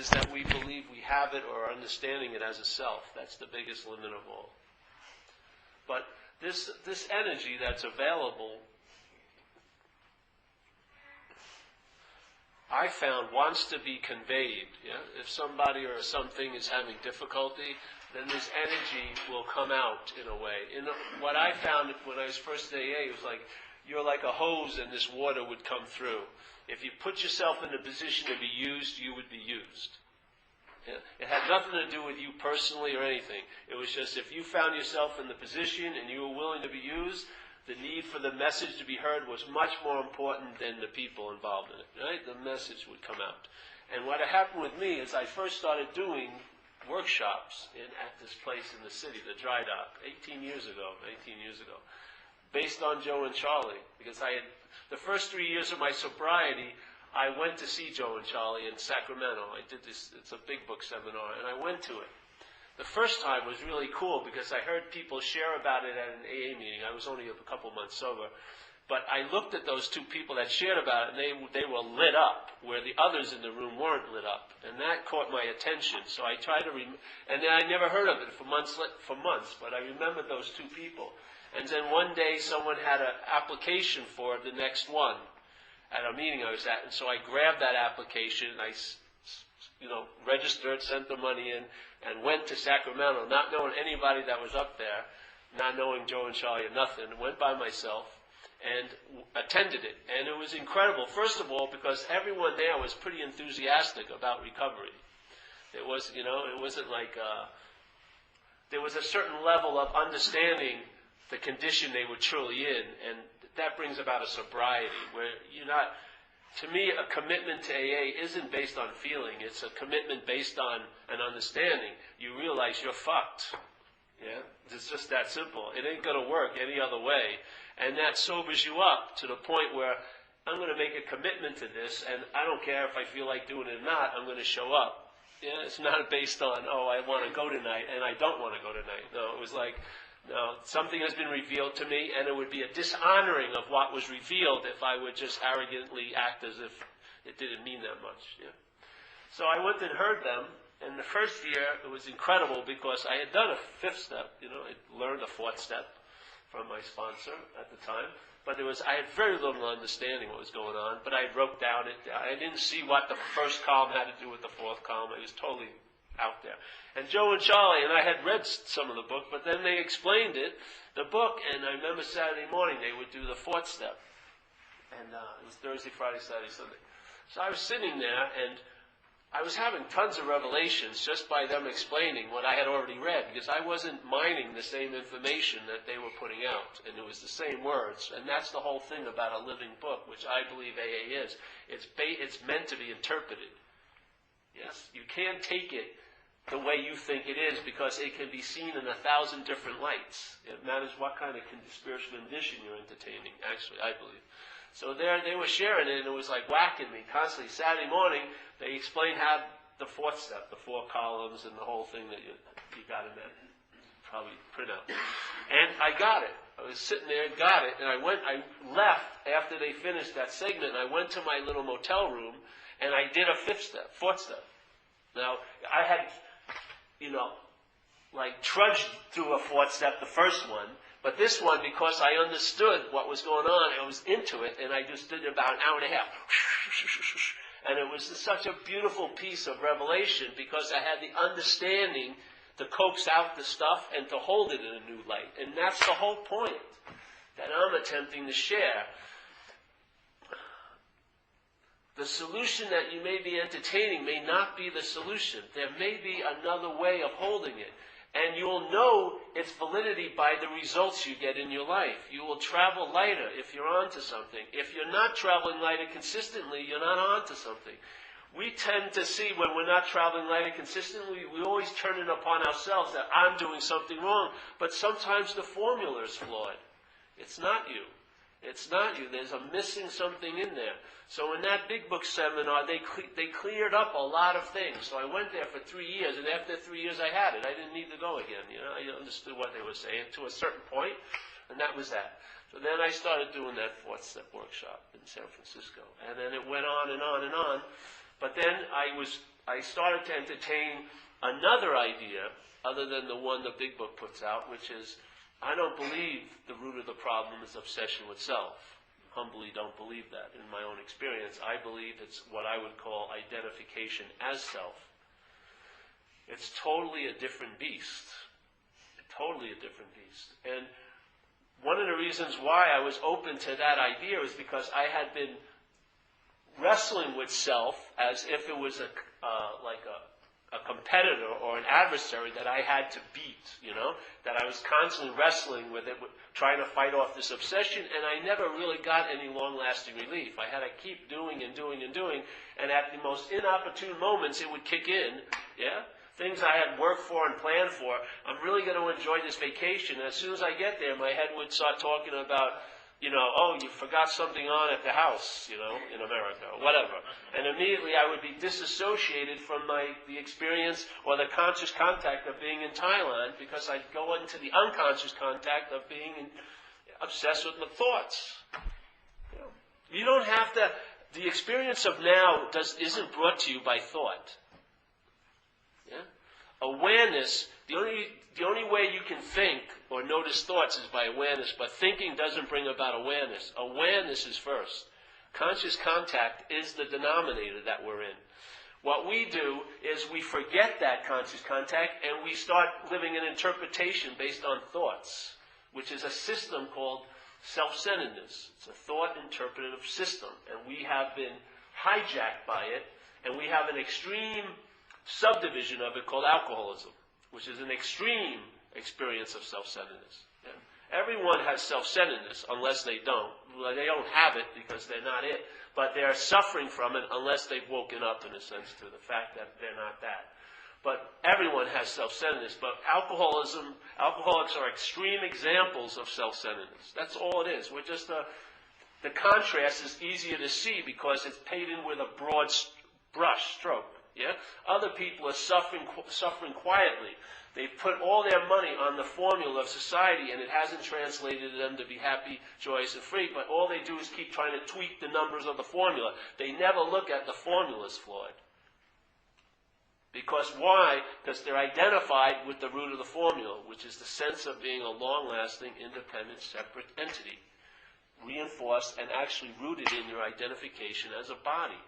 is that we believe we have it or are understanding it as a self. That's the biggest limit of all. But this energy that's available, I found, wants to be conveyed. Yeah? If somebody or something is having difficulty, then this energy will come out in a way. What I found when I was first at AA was like, you're like a hose and this water would come through. If you put yourself in a position to be used, you would be used. Yeah? It had nothing to do with you personally or anything. It was just if you found yourself in the position and you were willing to be used, the need for the message to be heard was much more important than the people involved in it. Right? The message would come out. And what happened with me is I first started doing workshops at this place in the city, the Dry Dock, 18 years ago, based on Joe and Charlie. Because the first 3 years of my sobriety, I went to see Joe and Charlie in Sacramento. I did this, it's a big book seminar, and I went to it. The first time was really cool because I heard people share about it at an AA meeting. I was only a couple months sober. But I looked at those two people that shared about it, and they were lit up, where the others in the room weren't lit up. And that caught my attention. So I tried to and then I never heard of it for months, but I remembered those two people. And then one day someone had an application for the next one at a meeting I was at. And so I grabbed that application, and I registered, sent the money in, and went to Sacramento, not knowing anybody that was up there, not knowing Joe and Charlie or nothing. Went by myself and attended it. And it was incredible, first of all, because everyone there was pretty enthusiastic about recovery. It was, it wasn't like, there was a certain level of understanding the condition they were truly in, and that brings about a sobriety, where you're not, to me, a commitment to AA isn't based on feeling, it's a commitment based on an understanding. You realize you're fucked. Yeah? It's just that simple. It ain't going to work any other way. And that sobers you up to the point where I'm going to make a commitment to this, and I don't care if I feel like doing it or not, I'm going to show up. Yeah? It's not based on, I want to go tonight, and I don't want to go tonight. No, it was like, no, something has been revealed to me, and it would be a dishonoring of what was revealed if I would just arrogantly act as if it didn't mean that much. Yeah? So I went and heard them, and the first year it was incredible because I had done a fifth step. I learned a fourth step from my sponsor at the time, but I had very little understanding what was going on, but I wrote down I didn't see what the first column had to do with the fourth column. It was totally out there. And Joe and Charlie and I had read some of the book, but then they explained the book, and I remember Saturday morning they would do the fourth step. And it was Thursday, Friday, Saturday, Sunday. So I was sitting there, and I was having tons of revelations just by them explaining what I had already read, because I wasn't mining the same information that they were putting out, and it was the same words. And that's the whole thing about a living book, which I believe AA is. It's meant to be interpreted. Yes, you can't take it the way you think it is, because it can be seen in 1,000 different lights. It matters what kind of spiritual condition you're entertaining, actually, I believe. So there they were sharing it, and it was like whacking me constantly. Saturday morning, they explained how the fourth step, the 4 columns, and the whole thing that you got in that probably print out. And I got it. I was sitting there, got it, and I left after they finished that segment, and I went to my little motel room, and I did a fourth step. Now, I had, trudged through a fourth step, the first one, but this one, because I understood what was going on, I was into it, and I just did it about an hour and a half. And it was such a beautiful piece of revelation, because I had the understanding to coax out the stuff and to hold it in a new light. And that's the whole point that I'm attempting to share. The solution that you may be entertaining may not be the solution. There may be another way of holding it. And you'll know its validity by the results you get in your life. You will travel lighter if you're onto something. If you're not traveling lighter consistently, you're not onto something. We tend to see when we're not traveling lighter consistently, we always turn it upon ourselves that I'm doing something wrong. But sometimes the formula is flawed. It's not you. It's not you. There's missing something in there. So in that big book seminar, they cleared up a lot of things. So I went there for 3 years, and after 3 years I had it. I didn't need to go again. I understood what they were saying to a certain point, and that was that. So then I started doing that fourth step workshop in San Francisco. And then it went on and on and on. But then I was I started to entertain another idea other than the one the Big Book puts out, which is, I don't believe the root of the problem is obsession with self. Humbly don't believe that. In my own experience, I believe it's what I would call identification as self. It's totally a different beast. Totally a different beast. And one of the reasons why I was open to that idea is because I had been wrestling with self as if it was like a competitor or an adversary that I had to beat, that I was constantly wrestling with it, trying to fight off this obsession, and I never really got any long-lasting relief. I had to keep doing and doing and doing, and at the most inopportune moments, it would kick in, things I had worked for and planned for. I'm really going to enjoy this vacation, and as soon as I get there, my head would start talking about, oh, you forgot something on at the house, in America, or whatever. And immediately I would be disassociated from the experience or the conscious contact of being in Thailand, because I'd go into the unconscious contact of being obsessed with my thoughts. You don't have to, the experience of now isn't brought to you by thought. Awareness, the only way you can think or notice thoughts is by awareness, but thinking doesn't bring about awareness. Awareness is first. Conscious contact is the denominator that we're in. What we do is we forget that conscious contact and we start living an interpretation based on thoughts, which is a system called self-centeredness. It's a thought-interpretative system, and we have been hijacked by it, and we have an extreme subdivision of it called alcoholism, which is an extreme experience of self-centeredness. Everyone has self-centeredness unless they don't. Well, they don't have it because they're not it, but they're suffering from it unless they've woken up, in a sense, to the fact that they're not that. But everyone has self-centeredness, but alcoholics are extreme examples of self-centeredness. That's all it is. We're just the contrast is easier to see because it's painted with a broad brush stroke. Other people are suffering quietly. They've put all their money on the formula of society, and it hasn't translated them to be happy, joyous, and free. But all they do is keep trying to tweak the numbers of the formula. They never look at the formula's flawed. Because why? Because they're identified with the root of the formula, which is the sense of being a long-lasting, independent, separate entity, reinforced and actually rooted in your identification as a body.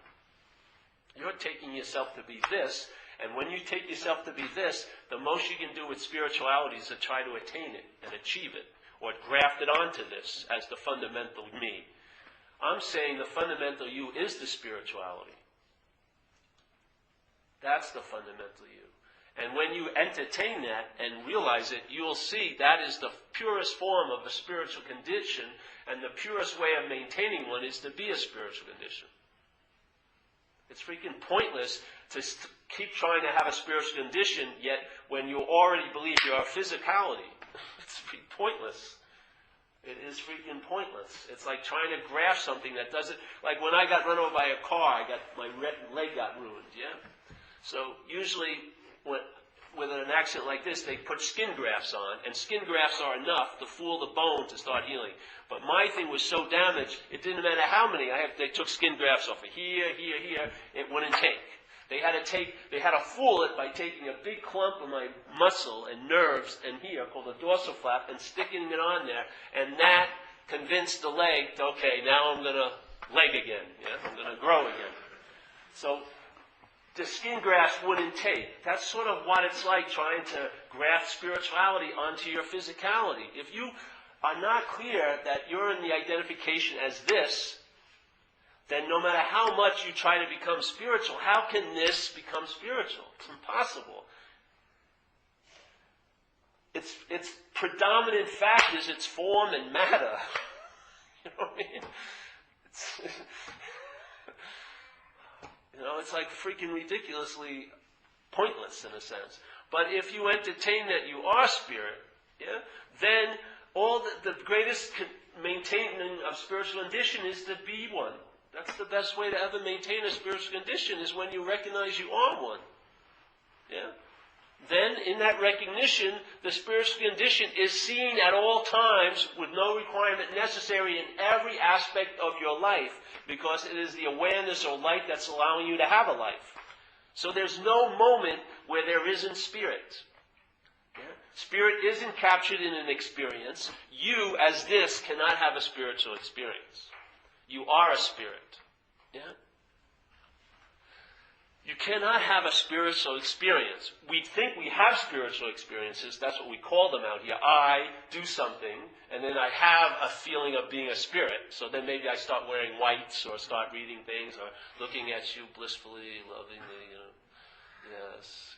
You're taking yourself to be this, and when you take yourself to be this, the most you can do with spirituality is to try to attain it and achieve it, or graft it onto this as the fundamental me. I'm saying the fundamental you is the spirituality. That's the fundamental you. And when you entertain that and realize it, you'll see that is the purest form of a spiritual condition, and the purest way of maintaining one is to be a spiritual condition. It's freaking pointless to keep trying to have a spiritual condition, yet when you already believe you're a physicality, it's freaking pointless. It is freaking pointless. It's like trying to graft something that doesn't... Like when I got run over by a car, my leg got ruined, So usually with an accident like this, they put skin grafts on, and skin grafts are enough to fool the bone to start healing. But my thing was so damaged, it didn't matter how many. They took skin grafts off of here, it wouldn't take. They had to fool it by taking a big clump of my muscle and nerves and here, called the dorsal flap, and sticking it on there, and that convinced the leg, okay, now I'm going to leg again, I'm going to grow again. So the skin grafts wouldn't take. That's sort of what it's like trying to graft spirituality onto your physicality. If you are not clear that you're in the identification as this, then no matter how much you try to become spiritual, how can this become spiritual? It's impossible. Its predominant fact is its form and matter. You know what I mean? It's like freaking ridiculously pointless in a sense. But if you entertain that you are spirit, then all the greatest maintaining of spiritual condition is to be one. That's the best way to ever maintain a spiritual condition, is when you recognize you are one. Then in that recognition, the spiritual condition is seen at all times with no requirement necessary in every aspect of your life, because it is the awareness or light that's allowing you to have a life. So there's no moment where there isn't spirit. Yeah? Spirit isn't captured in an experience. You, as this, cannot have a spiritual experience. You are a spirit. Yeah? You cannot have a spiritual experience. We think we have spiritual experiences. That's what we call them out here. I do something, and then I have a feeling of being a spirit. So then maybe I start wearing whites, or start reading things, or looking at you blissfully, lovingly. Yes.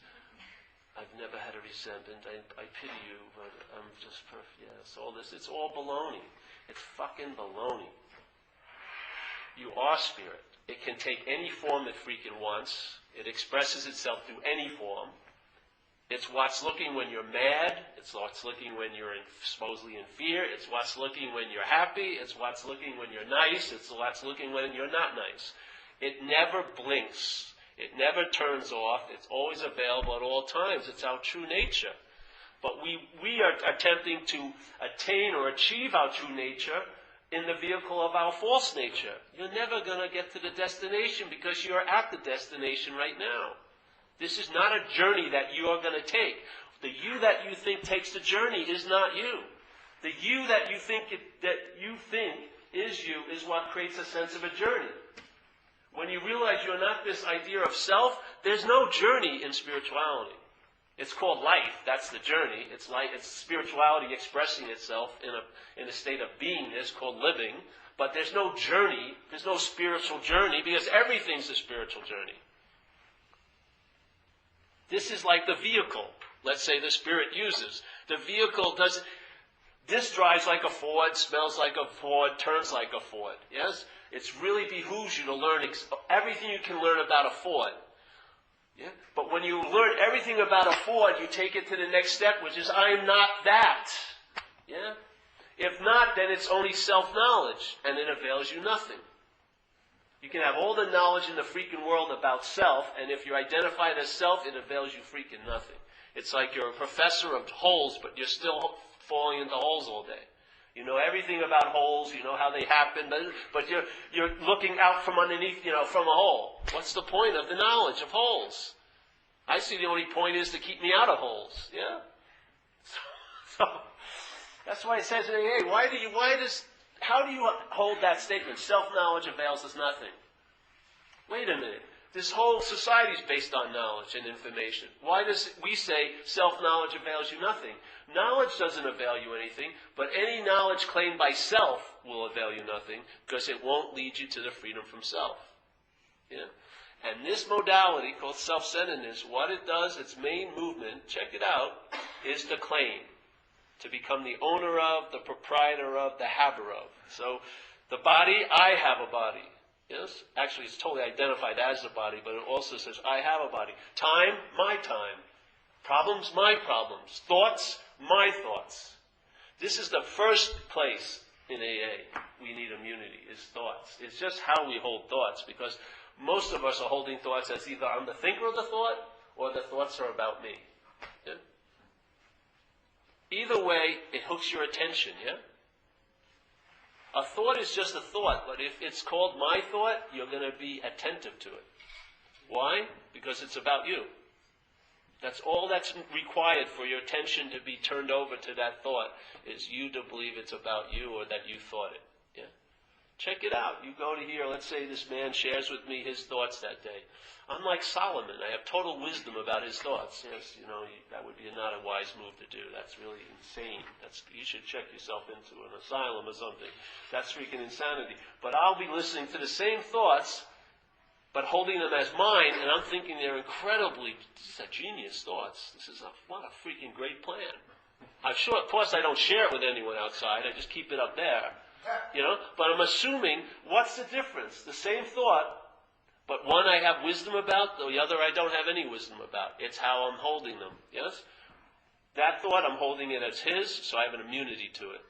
I've never had a resentment. I pity you, but I'm just perfect. Yes, all this. It's all baloney. It's fucking baloney. You are spirit. It can take any form it freaking wants. It expresses itself through any form. It's what's looking when you're mad. It's what's looking when you're supposedly in fear. It's what's looking when you're happy. It's what's looking when you're nice. It's what's looking when you're not nice. It never blinks. It never turns off. It's always available at all times. It's our true nature. But we are attempting to attain or achieve our true nature in the vehicle of our false nature. You're never going to get to the destination because you're at the destination right now. This is not a journey that you are going to take. The you that you think takes the journey is not you. The you that you think is you is what creates a sense of a journey. When you realize you're not this idea of self, there's no journey in spirituality. It's called life. That's the journey. It's spirituality expressing itself in a state of beingness called living. But there's no journey. There's no spiritual journey because everything's a spiritual journey. This is like the vehicle, let's say the spirit uses. The vehicle does. This drives like a Ford, smells like a Ford, turns like a Ford. Yes? It really behooves you to learn everything you can learn about a Ford. Yeah? But when you learn everything about a Ford, you take it to the next step, which is, I'm not that. Yeah? If not, then it's only self-knowledge, and it avails you nothing. You can have all the knowledge in the freaking world about self, and if you're identified as self, it avails you freaking nothing. It's like you're a professor of holes, but you're still falling into holes all day. You know everything about holes, you know how they happen, but you're looking out from underneath, from a hole. What's the point of the knowledge of holes? I see the only point is to keep me out of holes. Yeah? So that's why it says in AA, how do you hold that statement? Self-knowledge avails us nothing. Wait a minute. This whole society is based on knowledge and information. Why does we say self-knowledge avails you nothing? Knowledge doesn't avail you anything, but any knowledge claimed by self will avail you nothing because it won't lead you to the freedom from self. Yeah? And this modality called self-centeredness, what it does, its main movement, check it out, is to claim. To become the owner of, the proprietor of, the haver of. So the body, I have a body. Yes? Actually, it's totally identified as a body, but it also says, I have a body. Time, my time. Problems, my problems. Thoughts, my thoughts. This is the first place in AA we need immunity, is thoughts. It's just how we hold thoughts, because most of us are holding thoughts as either I'm the thinker of the thought, or the thoughts are about me. Yeah? Either way, it hooks your attention, yeah? A thought is just a thought, but if it's called my thought, you're going to be attentive to it. Why? Because it's about you. That's all that's required for your attention to be turned over to that thought, is you to believe it's about you or that you thought it. Yeah? Check it out. You go to here, let's say this man shares with me his thoughts that day. I'm like Solomon. I have total wisdom about his thoughts. Yes, that would be not a wise move to do. That's really insane. You should check yourself into an asylum or something. That's freaking insanity. But I'll be listening to the same thoughts, but holding them as mine, and I'm thinking they're these are genius thoughts. What a freaking great plan. Of course I don't share it with anyone outside. I just keep it up there. But I'm assuming, what's the difference? The same thought, but one I have wisdom about, the other I don't have any wisdom about. It's how I'm holding them, yes? That thought, I'm holding it as his, so I have an immunity to it.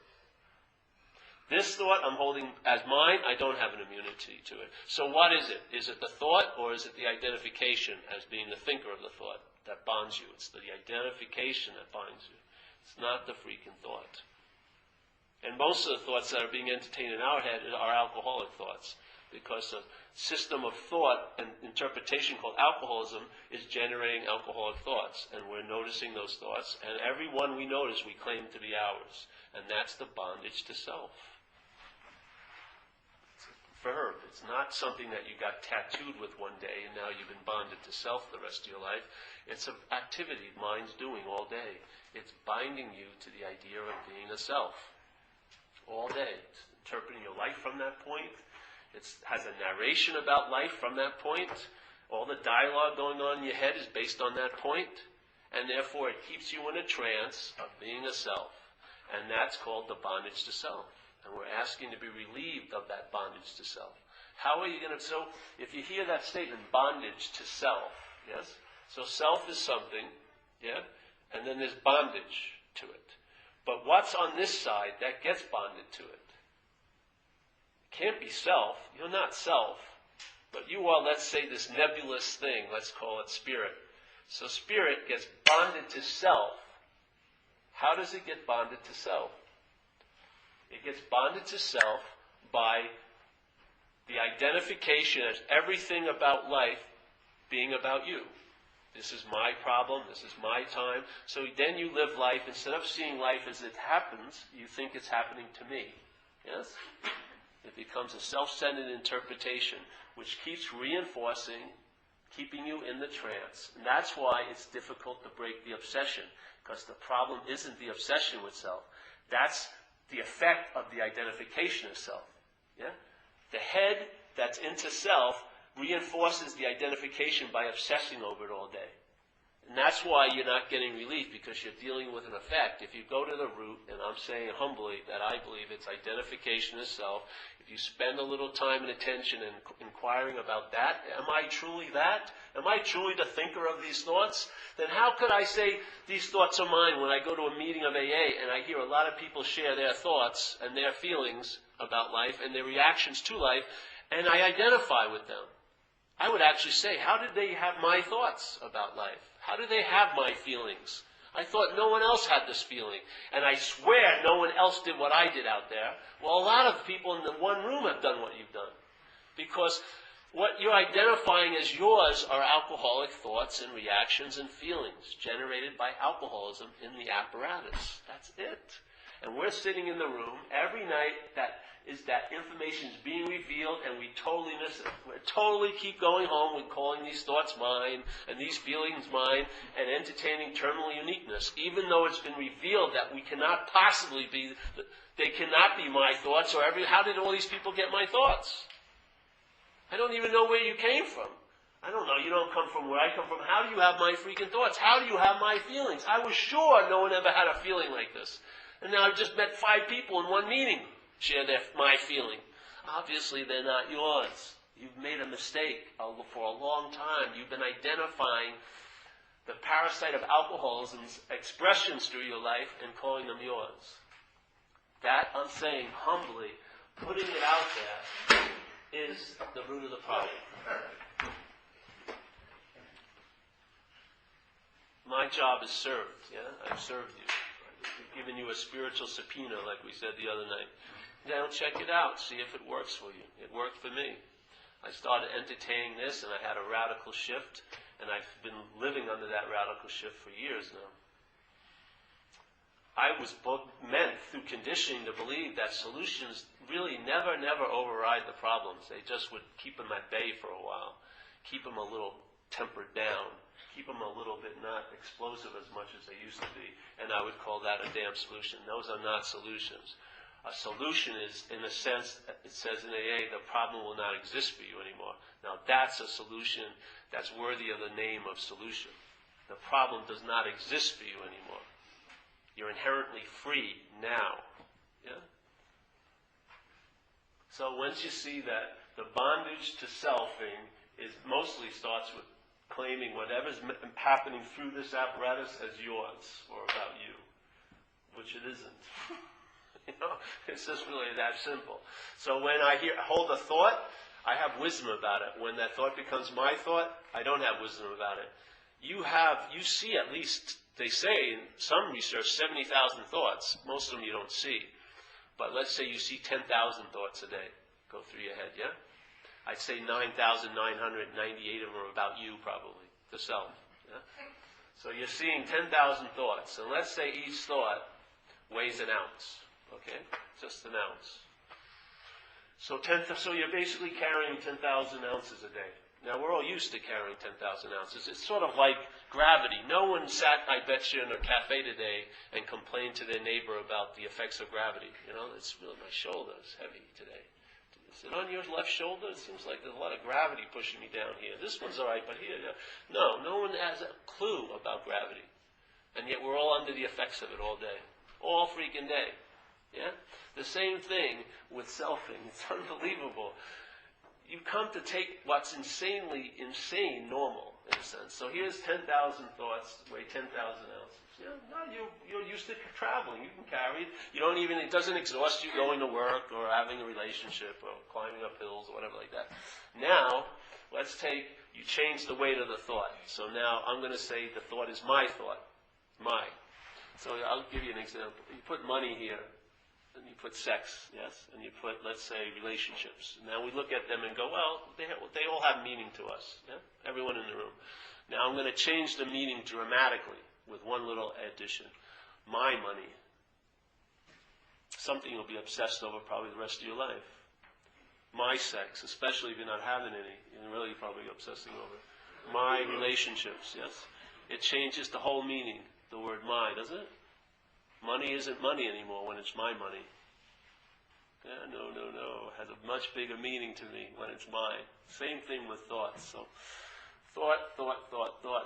This thought, I'm holding as mine, I don't have an immunity to it. So what is it? Is it the thought, or is it the identification as being the thinker of the thought that bonds you? It's the identification that binds you. It's not the freaking thought. And most of the thoughts that are being entertained in our head are alcoholic thoughts. because a system of thought and interpretation called alcoholism is generating alcoholic thoughts, and we're noticing those thoughts, and every one we notice we claim to be ours, and that's the bondage to self. It's a verb. It's not something that you got tattooed with one day and now you've been bonded to self the rest of your life. It's an activity mind's doing all day. It's binding you to the idea of being a self all day. It's interpreting your life from that point. It has a narration about life from that point. All the dialogue going on in your head is based on that point, and therefore it keeps you in a trance of being a self, and that's called the bondage to self. And we're asking to be relieved of that bondage to self. How are you going to, so if you hear that statement, bondage to self, yes? So self is something, yeah? And then there's bondage to it. But what's on this side that gets bonded to it? Can't be self. You're not self. But you are, let's say, this nebulous thing. Let's call it spirit. So spirit gets bonded to self. How does it get bonded to self? It gets bonded to self by the identification as everything about life being about you. This is my problem. This is my time. So then you live life, instead of seeing life as it happens, you think it's happening to me. Yes? It becomes a self-centered interpretation, which keeps reinforcing, keeping you in the trance. And that's why it's difficult to break the obsession, because the problem isn't the obsession with self. That's the effect of the identification of self. Yeah? The head that's into self reinforces the identification by obsessing over it all day. And that's why you're not getting relief, because you're dealing with an effect. If you go to the root, and I'm saying humbly that I believe it's identification of self, if you spend a little time and attention in inquiring about that, am I truly that? Am I truly the thinker of these thoughts? Then how could I say these thoughts are mine when I go to a meeting of AA and I hear a lot of people share their thoughts and their feelings about life and their reactions to life, and I identify with them? I would actually say, how did they have my thoughts about life? How do they have my feelings? I thought no one else had this feeling. And I swear no one else did what I did out there. Well, a lot of people in the one room have done what you've done. Because what you're identifying as yours are alcoholic thoughts and reactions and feelings generated by alcoholism in the apparatus. That's it. And we're sitting in the room every night that information is being revealed, and we totally miss it. We totally keep going home with calling these thoughts mine and these feelings mine and entertaining terminal uniqueness, even though it's been revealed that we cannot possibly be, they cannot be my thoughts, or how did all these people get my thoughts? I don't even know where you came from. I don't know. You don't come from where I come from. How do you have my freaking thoughts? How do you have my feelings? I was sure no one ever had a feeling like this. And now I've just met 5 people in one meeting share my feeling. Obviously, they're not yours. You've made a mistake for a long time. You've been identifying the parasite of alcoholism's expressions through your life and calling them yours. That, I'm saying humbly, putting it out there is the root of the problem. My job is served. Yeah, I've served you. I've given you a spiritual subpoena, like we said the other night. Now check it out. See if it works for you. It worked for me. I started entertaining this, and I had a radical shift, and I've been living under that radical shift for years now. I was meant through conditioning to believe that solutions really never override the problems. They just would keep them at bay for a while, keep them a little tempered down, keep them a little bit not explosive as much as they used to be, and I would call that a damn solution. Those are not solutions. A solution is, in a sense, it says in AA, the problem will not exist for you anymore. Now that's a solution that's worthy of the name of solution. The problem does not exist for you anymore. You're inherently free now. Yeah? So once you see that the bondage to selfing mostly starts with claiming whatever's happening through this apparatus as yours or about you, which it isn't. You know, it's just really that simple. So when I hold a thought, I have wisdom about it. When that thought becomes my thought, I don't have wisdom about it. You see at least, they say in some research, 70,000 thoughts. Most of them you don't see. But let's say you see 10,000 thoughts a day go through your head, yeah? I'd say 9,998 of them are about you, probably, the self. Yeah? So you're seeing 10,000 thoughts, and let's say each thought weighs an ounce. Okay, just an ounce. So you're basically carrying 10,000 ounces a day. Now, we're all used to carrying 10,000 ounces. It's sort of like gravity. No one sat, I bet you, in a cafe today and complained to their neighbor about the effects of gravity. You know, it's really, my shoulder is heavy today. Is it on your left shoulder? It seems like there's a lot of gravity pushing me down here. This one's all right, but here, yeah. No one has a clue about gravity. And yet we're all under the effects of it all day. All freaking day. Yeah? The same thing with selfing. It's unbelievable. You come to take what's insane normal, in a sense. So here's 10,000 thoughts, weigh 10,000 ounces. Yeah, no, you're used to traveling. You can carry it. It doesn't exhaust you going to work or having a relationship or climbing up hills or whatever like that. Now, you change the weight of the thought. So now I'm going to say the thought is my thought. My. So I'll give you an example. You put money here. And you put sex, yes, and you put, let's say, relationships. Now we look at them and go, well, they all have meaning to us, yeah? Everyone in the room. Now I'm going to change the meaning dramatically with one little addition. My money. Something you'll be obsessed over probably the rest of your life. My sex, especially if you're not having any, you're really probably obsessing over it. My relationships, yes. It changes the whole meaning, the word my, doesn't it? Money isn't money anymore when it's my money. Yeah, no. It has a much bigger meaning to me when it's mine. Same thing with thoughts. So, thought.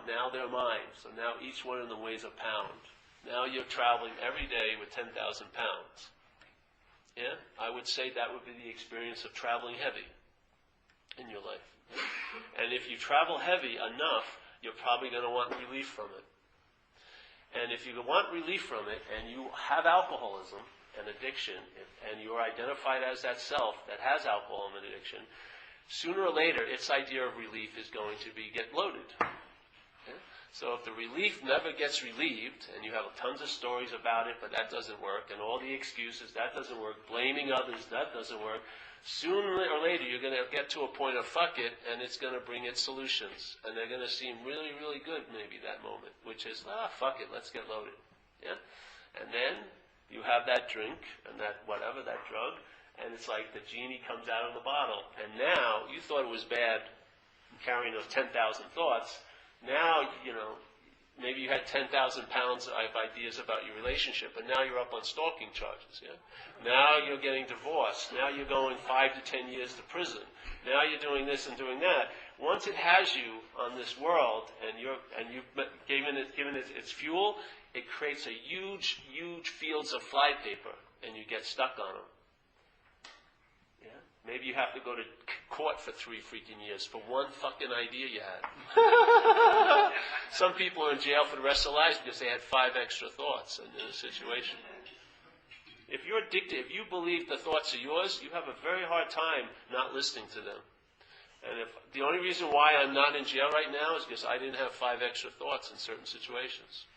Now they're mine. So now each one of them weighs a pound. Now you're traveling every day with 10,000 pounds. Yeah? I would say that would be the experience of traveling heavy in your life. And if you travel heavy enough, you're probably going to want relief from it. And if you want relief from it, and you have alcoholism and addiction, and you're identified as that self that has alcohol and addiction, sooner or later, its idea of relief is going to get loaded. Okay? So if the relief never gets relieved, and you have tons of stories about it, but that doesn't work, and all the excuses, that doesn't work, blaming others, that doesn't work, sooner or later, you're going to get to a point of fuck it, and it's going to bring its solutions. And they're going to seem really, really good maybe that moment, which is, fuck it, let's get loaded. Yeah? And then you have that drink, and that whatever, that drug, and it's like the genie comes out of the bottle. And now, you thought it was bad carrying those 10,000 thoughts. Now, maybe you had 10,000 pounds of ideas about your relationship, but now you're up on stalking charges. Yeah? Now you're getting divorced. Now you're going 5 to 10 years to prison. Now you're doing this and doing that. Once it has you on this world, and you've given it its fuel, it creates a huge fields of flypaper, and you get stuck on them. Yeah? Maybe you have to go to court for 3 freaking years for one fucking idea you had. Some people are in jail for the rest of their lives because they had 5 extra thoughts in a situation. If you're addicted, if you believe the thoughts are yours, you have a very hard time not listening to them. And if the only reason why I'm not in jail right now is because I didn't have 5 extra thoughts in certain situations.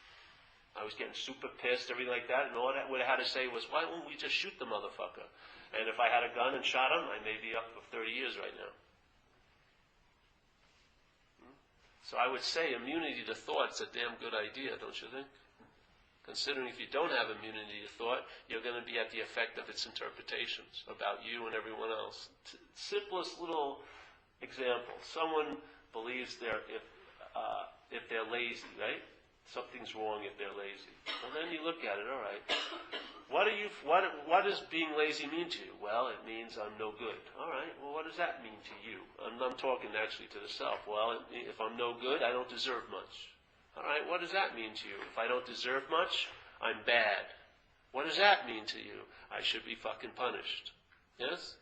I was getting super pissed, everything like that, and all that would have had to say was, why won't we just shoot the motherfucker? And if I had a gun and shot him, I may be up for 30 years right now. So I would say immunity to thought's a damn good idea, don't you think? Considering if you don't have immunity to thought, you're going to be at the effect of its interpretations about you and everyone else. Simplest little example. Someone believes if they're lazy, right? Something's wrong if they're lazy. Well, then you look at it, all right. What does being lazy mean to you? Well, it means I'm no good. All right, well, what does that mean to you? I'm talking actually to the self. Well, if I'm no good, I don't deserve much. All right, what does that mean to you? If I don't deserve much, I'm bad. What does that mean to you? I should be fucking punished. Yes?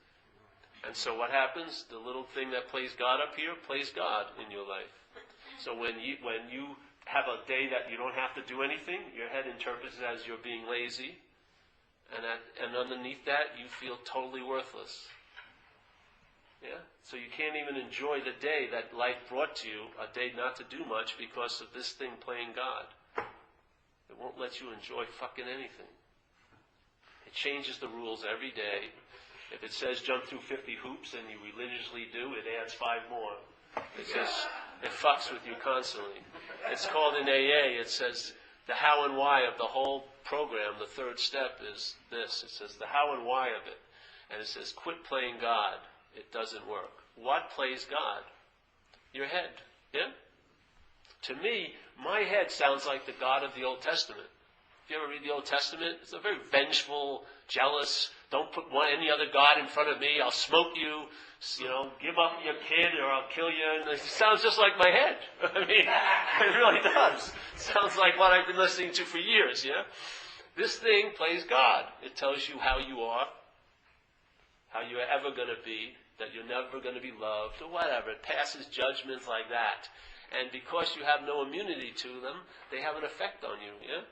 And so what happens? The little thing that plays God up here plays God in your life. So when you have a day that you don't have to do anything, your head interprets it as you're being lazy, and underneath that you feel totally worthless. Yeah? So you can't even enjoy the day that life brought to you, a day not to do much because of this thing playing God. It won't let you enjoy fucking anything. It changes the rules every day. If it says jump through 50 hoops and you religiously do, it adds 5 more. It fucks with you constantly. It's called in AA, it says the how and why of the whole program, the third step is this. It says the how and why of it. And it says quit playing God. It doesn't work. What plays God? Your head. Yeah? To me, my head sounds like the God of the Old Testament. If you ever read the Old Testament, it's a very vengeful, jealous, don't put any other God in front of me, I'll smoke you, give up your kid or I'll kill you. And it sounds just like my head. I mean, it really does. It sounds like what I've been listening to for years, yeah? This thing plays God. It tells you how you are, how you're ever going to be, that you're never going to be loved, or whatever. It passes judgments like that. And because you have no immunity to them, they have an effect on you, yeah?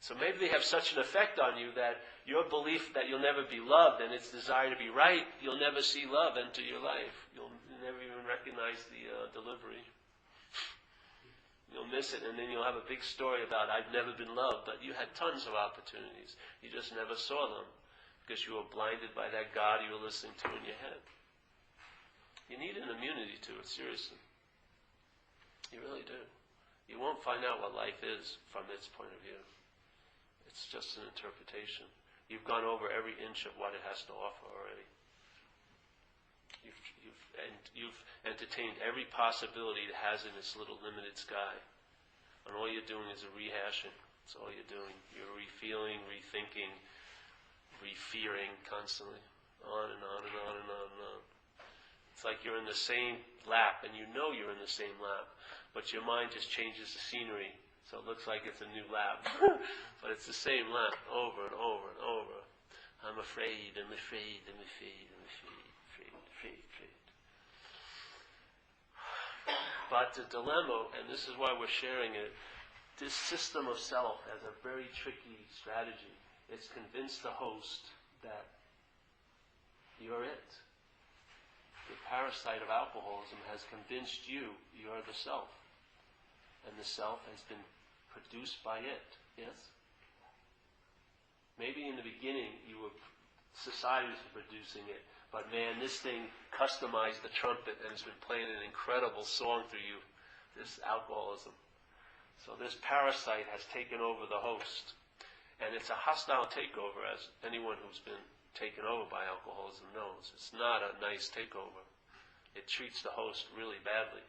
So maybe they have such an effect on you that your belief that you'll never be loved and its desire to be right, you'll never see love enter your life. You'll never even recognize the delivery. You'll miss it, and then you'll have a big story about, I've never been loved, but you had tons of opportunities. You just never saw them because you were blinded by that God you were listening to in your head. You need an immunity to it, seriously. You really do. You won't find out what life is from its point of view. It's just an interpretation. You've gone over every inch of what it has to offer already. You've entertained every possibility it has in its little limited sky. And all you're doing is a rehashing. That's all you're doing. You're refeeling, rethinking, refearing constantly. On and on and on and on and on. It's like you're in the same lap, and you know you're in the same lap, but your mind just changes the scenery. So it looks like it's a new lap. But it's the same lap over and over and over. I'm afraid, I'm afraid, I'm afraid, I'm afraid, afraid. But the dilemma, and this is why we're sharing it, this system of self has a very tricky strategy. It's convinced the host that you're it. The parasite of alcoholism has convinced you you're the self. And the self has been produced by it. Yes? Maybe in the beginning society was producing it, but man, this thing customized the trumpet and has been playing an incredible song through you, this alcoholism. So this parasite has taken over the host. And it's a hostile takeover, as anyone who's been taken over by alcoholism knows. It's not a nice takeover. It treats the host really badly.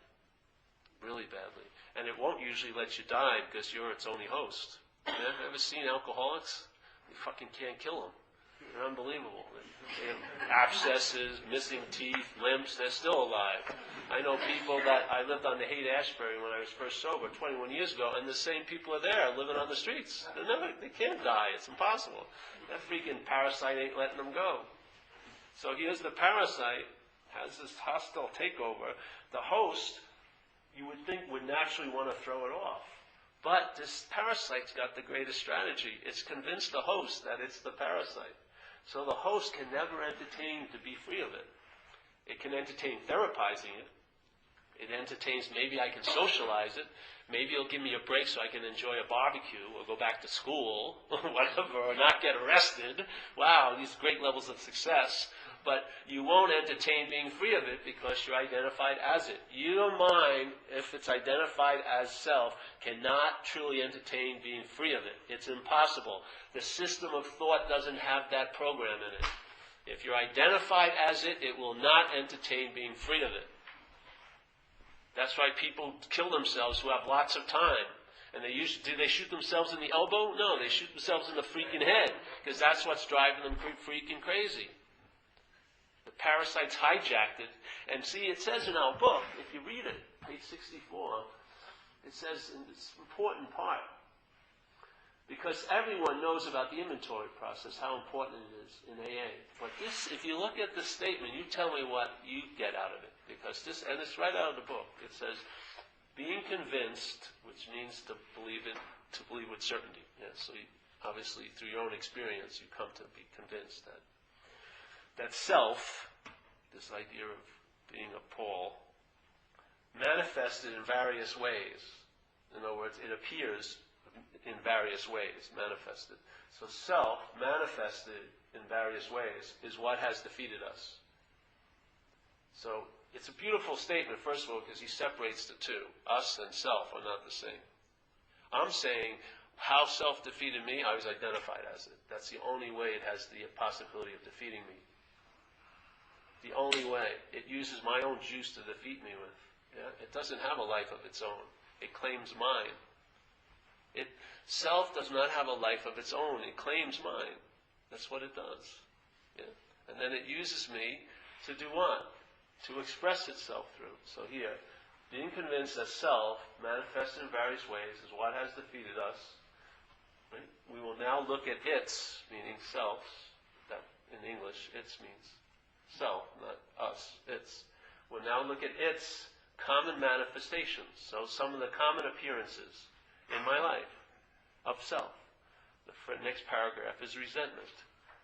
Really badly. And it won't usually let you die because you're its only host. You ever seen alcoholics? You fucking can't kill them. They're unbelievable. They have abscesses, missing teeth, limps. They're still alive. I know people that I lived on the Haight-Ashbury when I was first sober 21 years ago, and the same people are there living on the streets. They can't die. It's impossible. That freaking parasite ain't letting them go. So here's the parasite, has this hostile takeover. The host, you would think, would naturally want to throw it off. But this parasite's got the greatest strategy. It's convinced the host that it's the parasite. So the host can never entertain to be free of it. It can entertain therapizing it. It entertains, maybe I can socialize it. Maybe it'll give me a break so I can enjoy a barbecue or go back to school or whatever, or not get arrested. Wow, these great levels of success. But you won't entertain being free of it because you're identified as it. Your mind, if it's identified as self, cannot truly entertain being free of it. It's impossible. The system of thought doesn't have that program in it. If you're identified as it, it will not entertain being free of it. That's why people kill themselves who have lots of time. And do they shoot themselves in the elbow? No, they shoot themselves in the freaking head, because that's what's driving them freaking crazy. The parasites hijacked it. And see, it says in our book, if you read it, page 64, it says in this important part, because everyone knows about the inventory process, how important it is in AA. But this, if you look at this statement, you tell me what you get out of it. Because this, and it's right out of the book, it says, being convinced, which means to believe with certainty. Yeah, so obviously, through your own experience, you come to be convinced that self, this idea of being a Paul, manifested in various ways. In other words, it appears in various ways, manifested. So self, manifested in various ways, is what has defeated us. So it's a beautiful statement, first of all, because he separates the two. Us and self are not the same. I'm saying how self defeated me, I was identified as it. That's the only way it has the possibility of defeating me. The only way. It uses my own juice to defeat me with. Yeah? It doesn't have a life of its own. It claims mine. Self does not have a life of its own. It claims mine. That's what it does. Yeah? And then it uses me to do what? To express itself through. So here, being convinced that self, manifested in various ways, is what has defeated us. Right? We will now look at its, meaning self's. That in English, its means self, not us. Its. We'll now look at its common manifestations. So some of the common appearances in my life of self. The next paragraph is resentment.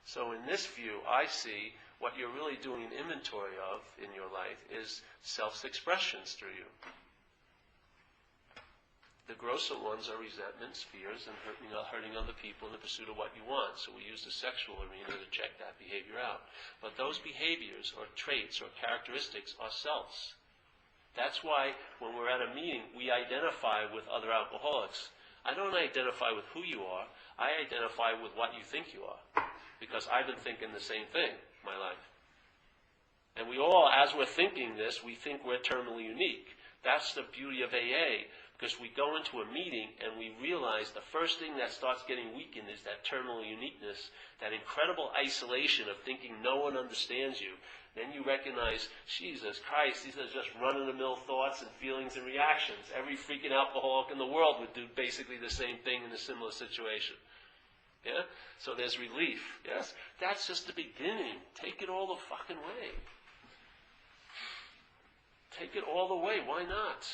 So in this view, I see what you're really doing an inventory of in your life is self's expressions through you. The grosser ones are resentments, fears, and hurting other people in the pursuit of what you want. So we use the sexual arena to check that behavior out. But those behaviors or traits or characteristics are self's. That's why when we're at a meeting, we identify with other alcoholics. I don't identify with who you are. I identify with what you think you are. Because I've been thinking the same thing my life. And we all, as we're thinking this, we think we're terminally unique. That's the beauty of AA. Because we go into a meeting and we realize the first thing that starts getting weakened is that terminal uniqueness, that incredible isolation of thinking no one understands you. Then you recognize, Jesus Christ, these are just run-of-the-mill thoughts and feelings and reactions. Every freaking alcoholic in the world would do basically the same thing in a similar situation. Yeah? So there's relief. Yes? That's just the beginning. Take it all the fucking way. Take it all the way. Why not?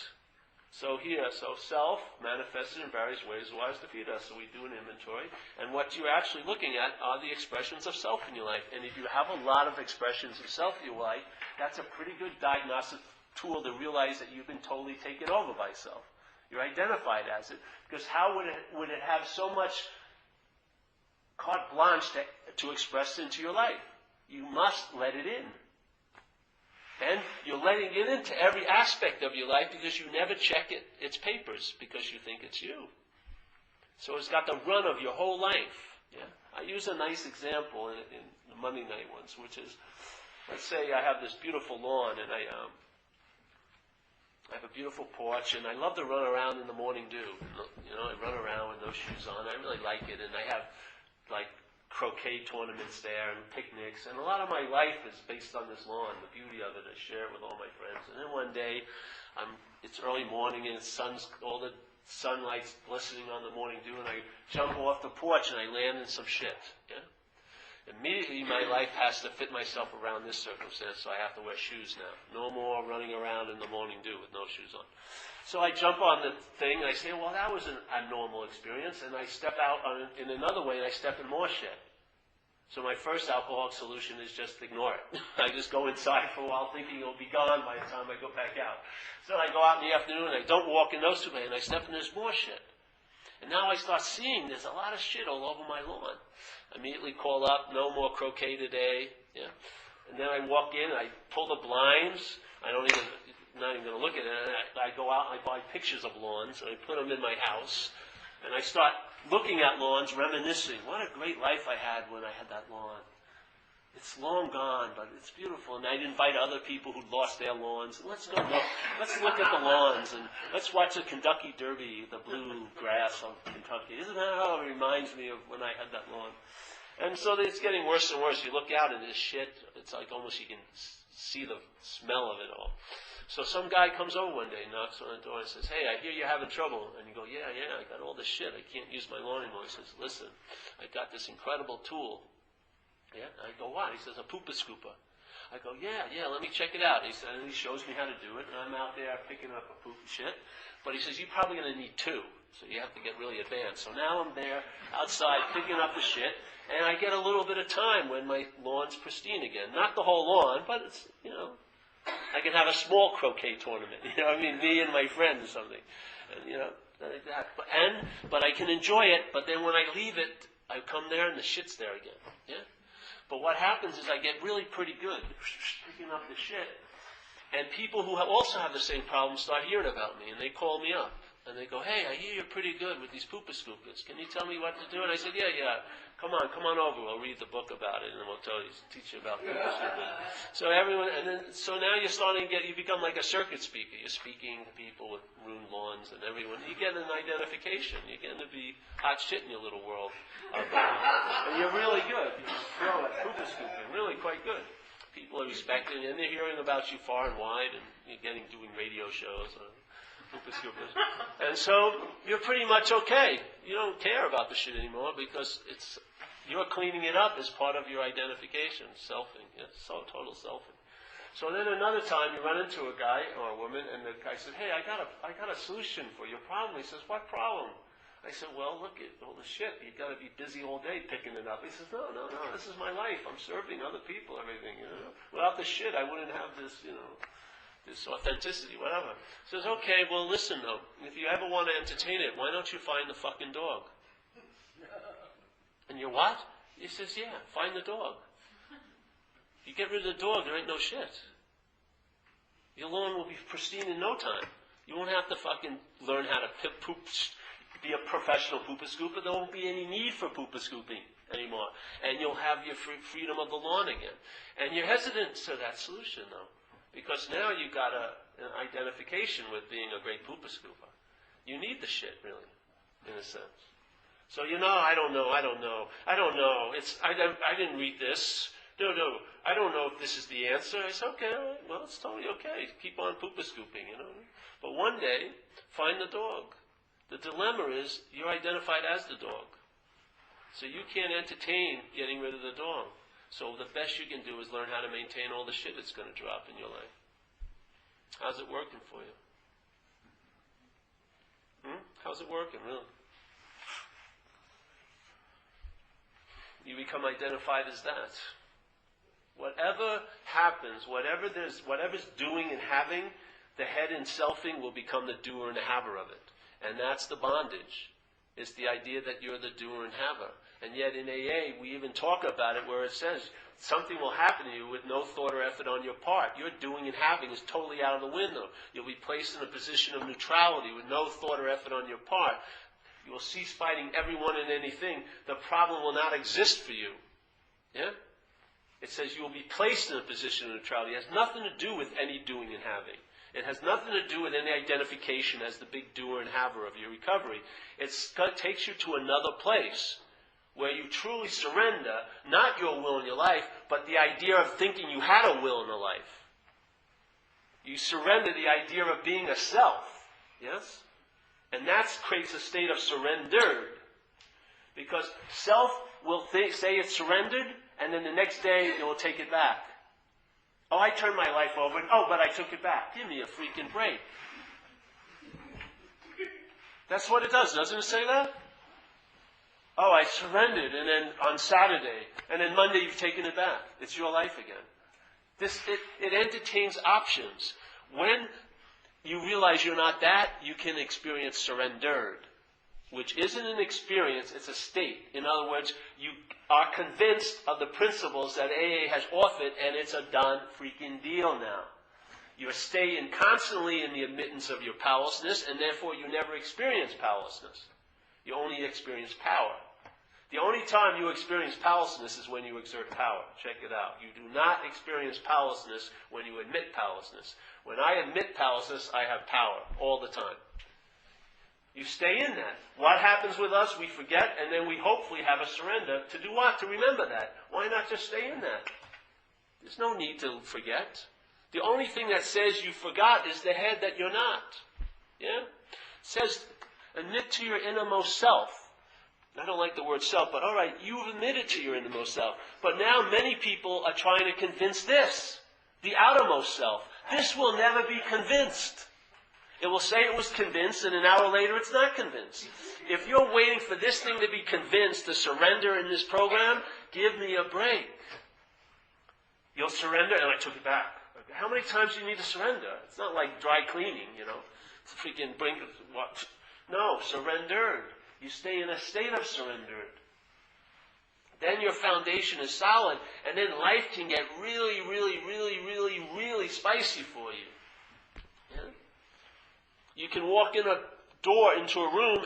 So self manifested in various ways was defeated us. So we do an inventory. And what you're actually looking at are the expressions of self in your life. And if you have a lot of expressions of self in your life, that's a pretty good diagnostic tool to realize that you've been totally taken over by self. You're identified as it. Because how would it have so much carte blanche to express into your life? You must let it in. And you're letting it into every aspect of your life because you never check its papers because you think it's you. So it's got the run of your whole life. Yeah? I use a nice example in the Monday night ones, which is, let's say I have this beautiful lawn and I have a beautiful porch and I love to run around in the morning dew. You know, I run around with no shoes on. I really like it, and I have like croquet tournaments there and picnics, and a lot of my life is based on this lawn, the beauty of it. I share it with all my friends. And then one day, it's early morning and all the sunlight's glistening on the morning dew, and I jump off the porch and I land in some shit. Yeah? Immediately my life has to fit myself around this circumstance, so I have to wear shoes now. No more running around in the morning dew with no shoes on. So I jump on the thing, and I say, well, that was an abnormal experience, and I step out in another way, and I step in more shit. So my first alcoholic solution is just ignore it. I just go inside for a while thinking it'll be gone by the time I go back out. So I go out in the afternoon, and I don't walk in those two ways, and I step in this more shit. And now I start seeing there's a lot of shit all over my lawn. I immediately call up, no more croquet today. Yeah. And then I walk in, I pull the blinds. I'm not even going to look at it. And I go out and I buy pictures of lawns, and I put them in my house. And I start looking at lawns, reminiscing. What a great life I had when I had that lawn. It's long gone, but it's beautiful. And I'd invite other people who'd lost their lawns. And let's go look. Let's look at the lawns, and let's watch the Kentucky Derby, the blue grass of Kentucky. Isn't that how it reminds me of when I had that lawn? And so it's getting worse and worse. You look out and this shit, it's like almost you can see the smell of it all. So some guy comes over one day, knocks on the door and says, hey, I hear you're having trouble. And you go, yeah, I got all this shit. I can't use my lawn anymore. He says, listen, I got this incredible tool. Yeah? I go, what? He says, a poopa scooper. I go, yeah, let me check it out. He said, and he shows me how to do it. And I'm out there picking up a poop and shit. But he says, you're probably going to need two. So you have to get really advanced. So now I'm there outside picking up the shit. And I get a little bit of time when my lawn's pristine again. Not the whole lawn, but it's, I can have a small croquet tournament. Me and my friend or something. And, But I can enjoy it, but then when I leave it, I come there and the shit's there again. Yeah? But what happens is I get really pretty good picking up the shit. And people who also have the same problem start hearing about me, and they call me up. And they go, hey, I hear you're pretty good with these poopa scoopas. Can you tell me what to do? And I said, yeah. Come on over. We'll read the book about it, and then we'll teach you about poopa scoopas. So now you're starting to you become like a circuit speaker. You're speaking to people with ruined lawns and everyone. You get an identification. You're getting to be hot shit in your little world. And you're really good. You throw at poopa scooping, really quite good. People are respecting you, and they're hearing about you far and wide, and you're doing radio shows. And so you're pretty much okay. You don't care about the shit anymore because you're cleaning it up as part of your identification, selfing. It's total selfing. So then another time you run into a guy or a woman, and the guy says, "Hey, I got a solution for your problem." He says, "What problem?" I said, "Well, look at all the shit. You got to be busy all day picking it up." He says, "No. This is my life. I'm serving other people, everything. Without the shit, I wouldn't have this. This authenticity, whatever." Says, "Okay, well, listen though. If you ever want to entertain it, why don't you find the fucking dog?" And you're what? He says, "Yeah, find the dog. You get rid of the dog, there ain't no shit. Your lawn will be pristine in no time. You won't have to fucking learn how to be a professional poopa scooper. There won't be any need for poopa scooping anymore. And you'll have your freedom of the lawn again." And you're hesitant to that solution though. Because now you've got an identification with being a great poopa scooper. You need the shit, really, in a sense. So I don't know. I didn't read this. No, I don't know if this is the answer. I said, okay, well, it's totally okay. Keep on poopa scooping, But one day, find the dog. The dilemma is you're identified as the dog. So you can't entertain getting rid of the dog. So the best you can do is learn how to maintain all the shit that's going to drop in your life. How's it working for you? How's it working, really? You become identified as that. Whatever happens, whatever's doing and having, the head in selfing will become the doer and the haver of it. And that's the bondage. It's the idea that you're the doer and haver. And yet in AA, we even talk about it where it says something will happen to you with no thought or effort on your part. Your doing and having is totally out of the window. You'll be placed in a position of neutrality with no thought or effort on your part. You will cease fighting everyone and anything. The problem will not exist for you. Yeah? It says you will be placed in a position of neutrality. It has nothing to do with any doing and having. It has nothing to do with any identification as the big doer and haver of your recovery. It takes you to another place where you truly surrender, not your will in your life, but the idea of thinking you had a will in a life. You surrender the idea of being a self. Yes? And that creates a state of surrendered. Because self will say it's surrendered, and then the next day it will take it back. Oh, I turned my life over, but I took it back. Give me a freaking break. That's what it does, doesn't it say that? Oh, I surrendered, and then on Saturday, and then Monday you've taken it back. It's your life again. It entertains options. When you realize you're not that, you can experience surrendered, which isn't an experience, it's a state. In other words, you are convinced of the principles that AA has offered, and it's a done freaking deal now. You're staying constantly in the admittance of your powerlessness, and therefore you never experience powerlessness. You only experience power. The only time you experience powerlessness is when you exert power. Check it out. You do not experience powerlessness when you admit powerlessness. When I admit powerlessness, I have power all the time. You stay in that. What happens with us, we forget, and then we hopefully have a surrender. To do what? To remember that. Why not just stay in that? There's no need to forget. The only thing that says you forgot is the head that you're not. Yeah? It says, admit to your innermost self. I don't like the word self, but all right, you've admitted to your innermost self. But now many people are trying to convince this, the outermost self. This will never be convinced. It will say it was convinced, and an hour later it's not convinced. If you're waiting for this thing to be convinced to surrender in this program, give me a break. You'll surrender, and I took it back. How many times do you need to surrender? It's not like dry cleaning, Freaking bring what? No, surrendered. You stay in a state of surrendered. Then your foundation is solid, and then life can get really, really, really, really, really spicy for you. Yeah? You can walk in a door into a room,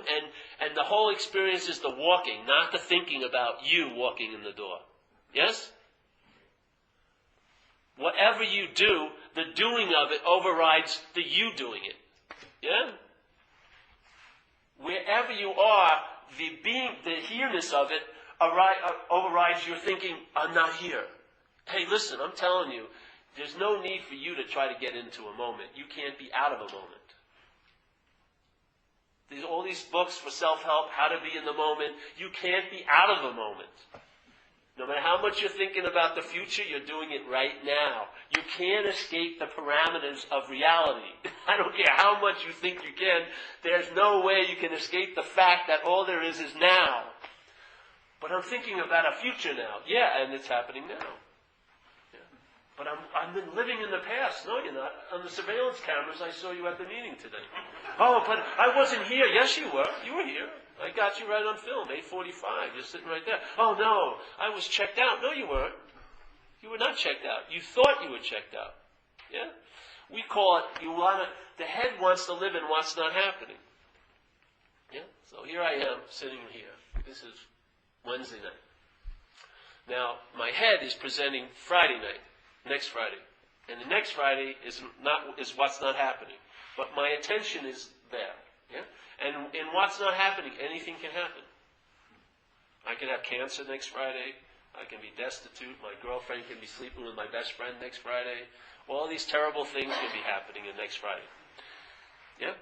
and the whole experience is the walking, not the thinking about you walking in the door. Yes? Whatever you do, the doing of it overrides the you doing it. Yeah? Wherever you are, the here-ness of it overrides your thinking, I'm not here. Hey, listen, I'm telling you, there's no need for you to try to get into a moment. You can't be out of a moment. There's all these books for self-help, how to be in the moment. You can't be out of a moment. No matter how much you're thinking about the future, you're doing it right now. You can't escape the parameters of reality. I don't care how much you think you can. There's no way you can escape the fact that all there is now. But I'm thinking about a future now. Yeah, and it's happening now. Yeah. But I've been living in the past. No, you're not. On the surveillance cameras, I saw you at the meeting today. Oh, but I wasn't here. Yes, you were. You were here. I got you right on film, 8:45. You're sitting right there. Oh, no, I was checked out. No, you weren't. You were not checked out. You thought you were checked out. Yeah? We call it, the head wants to live in what's not happening. Yeah? So here I am, sitting here. This is Wednesday night. Now, my head is presenting Friday night, next Friday. And the next Friday is what's not happening. But my attention is there. Yeah? And in what's not happening, anything can happen. I can have cancer next Friday. I can be destitute. My girlfriend can be sleeping with my best friend next Friday. All these terrible things can be happening in next Friday. Yeah?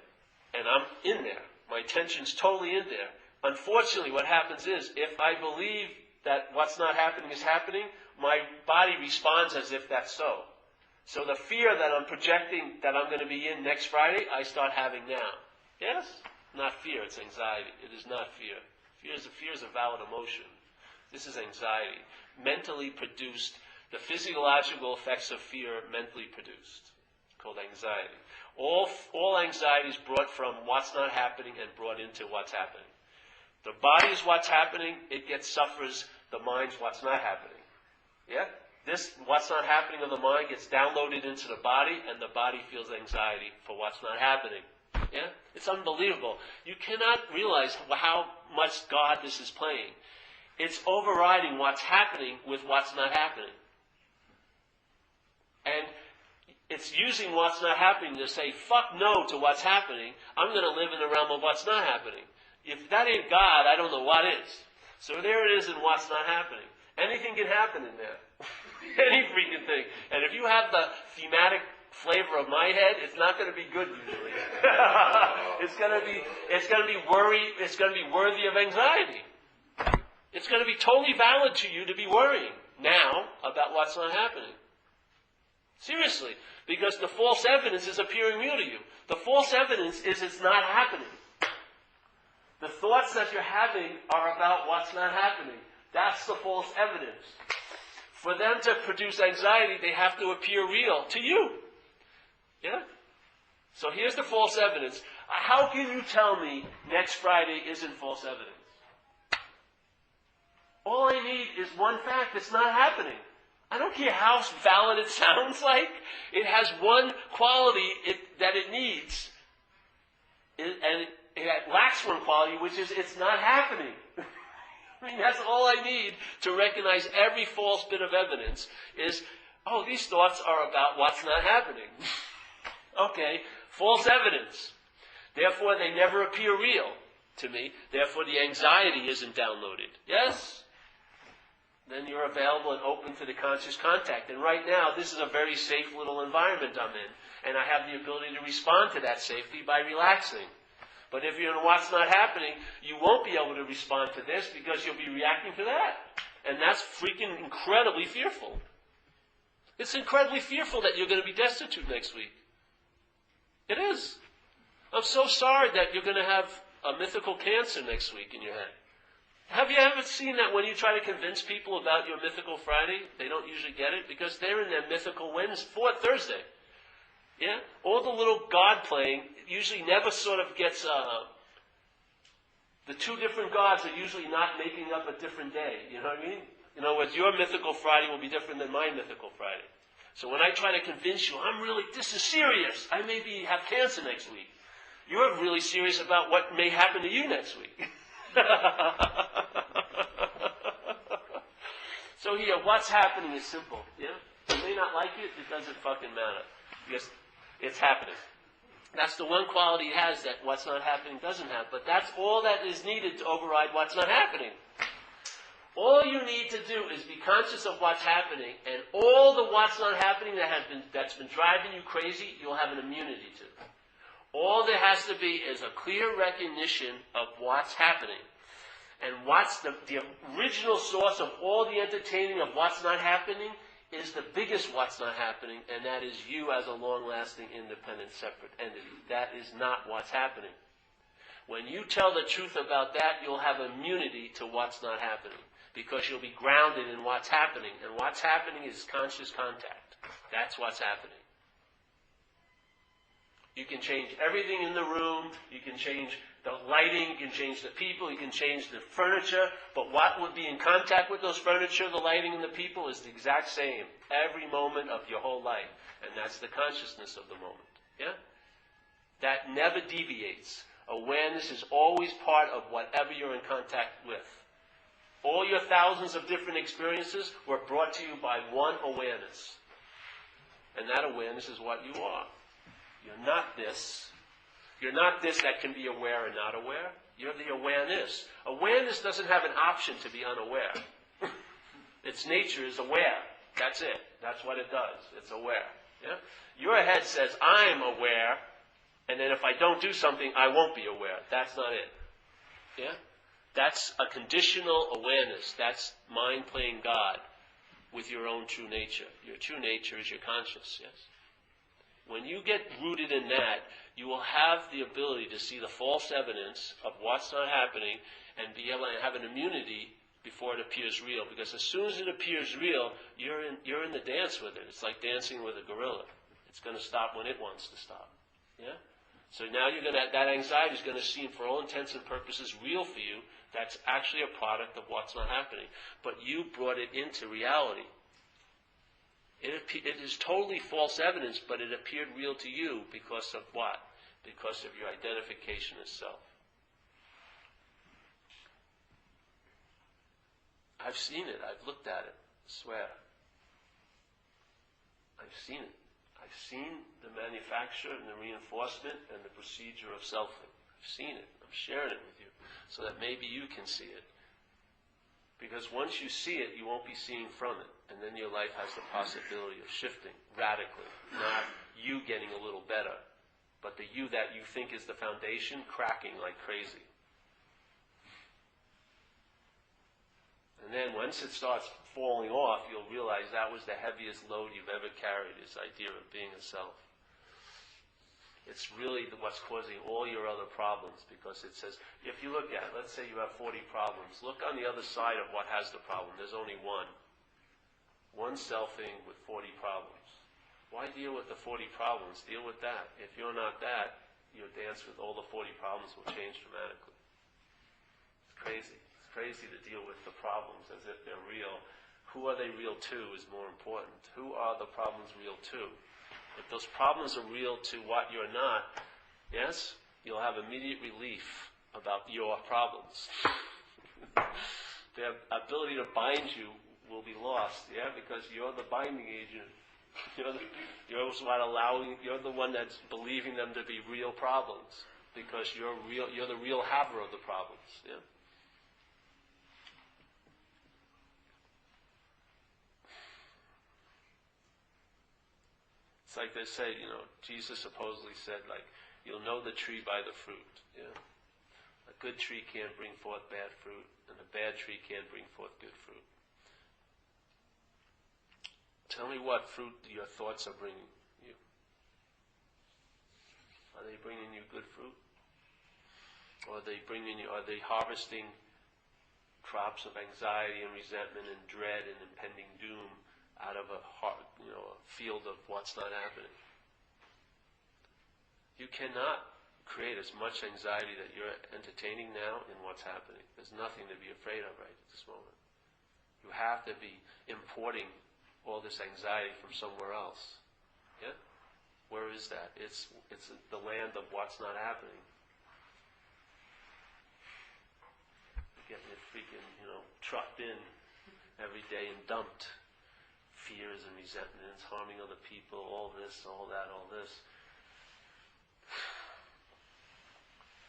And I'm in there. My attention's totally in there. Unfortunately, what happens is, if I believe that what's not happening is happening, my body responds as if that's so. So the fear that I'm projecting that I'm going to be in next Friday, I start having now. Yes? Not fear, it's anxiety. It is not fear. Fear is a valid emotion. This is anxiety. Mentally produced. The physiological effects of fear mentally produced. Called anxiety. All anxiety is brought from what's not happening and brought into what's happening. The body is what's happening, it suffers. The mind's what's not happening. Yeah? This, what's not happening of the mind, gets downloaded into the body, and the body feels anxiety for what's not happening. Yeah? It's unbelievable. You cannot realize how much God this is playing. It's overriding what's happening with what's not happening. And it's using what's not happening to say, fuck no to what's happening. I'm going to live in the realm of what's not happening. If that ain't God, I don't know what is. So there it is in what's not happening. Anything can happen in there. Any freaking thing. And if you have the thematic flavor of my head, it's not going to be good usually. It's going to be worthy of anxiety. It's going to be totally valid to you to be worrying now about what's not happening. Seriously, because the false evidence is appearing real to you. The false evidence is it's not happening. The thoughts that you're having are about what's not happening. That's the false evidence. For them to produce anxiety, they have to appear real to you. Yeah? So here's the false evidence. How can you tell me next Friday isn't false evidence? All I need is one fact. It's not happening. I don't care how valid it sounds like. It has one quality that it needs. And it lacks one quality, which is it's not happening. I mean, that's all I need to recognize every false bit of evidence is, oh, these thoughts are about what's not happening. Okay, false evidence. Therefore, they never appear real to me. Therefore, the anxiety isn't downloaded. Yes? Then you're available and open to the conscious contact. And right now, this is a very safe little environment I'm in. And I have the ability to respond to that safety by relaxing. But if you're in what's not happening, you won't be able to respond to this because you'll be reacting to that. And that's freaking incredibly fearful. It's incredibly fearful that you're going to be destitute next week. It is. I'm so sorry that you're going to have a mythical cancer next week in your head. Have you ever seen that when you try to convince people about your mythical Friday, they don't usually get it because they're in their mythical Thursday. Yeah? All the little God playing usually never sort of gets two different gods are usually not making up a different day. You know what I mean? In other words, your mythical Friday will be different than my mythical Friday. So when I try to convince you, this is serious. I may have cancer next week. You're really serious about what may happen to you next week. So here, what's happening is simple. Yeah? You may not like it, it doesn't fucking matter. Because it's happening. That's the one quality it has that what's not happening doesn't have. But that's all that is needed to override what's not happening. All you need to do is be conscious of what's happening, and all the what's not happening that's been driving you crazy, you'll have an immunity to. All there has to be is a clear recognition of what's happening. And what's the original source of all the entertaining of what's not happening is the biggest what's not happening, and that is you as a long-lasting, independent, separate entity. That is not what's happening. When you tell the truth about that, you'll have immunity to what's not happening, because you'll be grounded in what's happening, and what's happening is conscious contact. That's what's happening. You can change everything in the room, you can change the lighting, you can change the people, you can change the furniture, but what would be in contact with those furniture, the lighting, and the people is the exact same every moment of your whole life. And that's the consciousness of the moment. Yeah? That never deviates. Awareness is always part of whatever you're in contact with. All your thousands of different experiences were brought to you by one awareness. And that awareness is what you are. You're not this. You're not this that can be aware and not aware. You're the awareness. Awareness doesn't have an option to be unaware. Its nature is aware. That's it. That's what it does. It's aware. Yeah? Your head says, I'm aware, and then if I don't do something, I won't be aware. That's not it. Yeah? That's a conditional awareness. That's mind playing God with your own true nature. Your true nature is your conscious, yes? When you get rooted in that, you will have the ability to see the false evidence of what's not happening and be able to have an immunity before it appears real. Because as soon as it appears real, you're in the dance with it. It's like dancing with a gorilla. It's going to stop when it wants to stop. Yeah? So now that anxiety is going to seem, for all intents and purposes, real for you. That's actually a product of what's not happening. But you brought it into reality. It is totally false evidence, but it appeared real to you because of what? Because of your identification as self. I've seen it. I've looked at it. I swear. I've seen it. I've seen the manufacture and the reinforcement and the procedure of selfing. I've seen it. I'm sharing it with you so that maybe you can see it. Because once you see it, you won't be seeing from it. And then your life has the possibility of shifting radically. Not you getting a little better, but the you that you think is the foundation cracking like crazy. And then once it starts falling off, you'll realize that was the heaviest load you've ever carried, this idea of being a self. It's really what's causing all your other problems, because it says, if you look at, let's say you have 40 problems, look on the other side of what has the problem. There's only one. One selfing with 40 problems. Why deal with the 40 problems? Deal with that. If you're not that, your dance with all the 40 problems will change dramatically. It's crazy. It's crazy to deal with the problems as if they're real. Who are they real to is more important. Who are the problems real to? If those problems are real to what you're not, yes, you'll have immediate relief about your problems. Their ability to bind you will be lost, yeah, because you're the binding agent. You're the one that's believing them to be real problems, because you're the real haver of the problems, yeah. It's like they say, Jesus supposedly said, you'll know the tree by the fruit. Yeah? A good tree can't bring forth bad fruit, and a bad tree can't bring forth good fruit. Tell me what fruit your thoughts are bringing you. Are they bringing you good fruit? Or are they harvesting crops of anxiety and resentment and dread and impending doom out of a field of what's not happening? You cannot create as much anxiety that you're entertaining now in what's happening. There's nothing to be afraid of right at this moment. You have to be importing all this anxiety from somewhere else. Yeah? Where is that? It's the land of what's not happening. Getting it freaking, trucked in every day and dumped. Fears and resentments, harming other people, all this, all that, all this.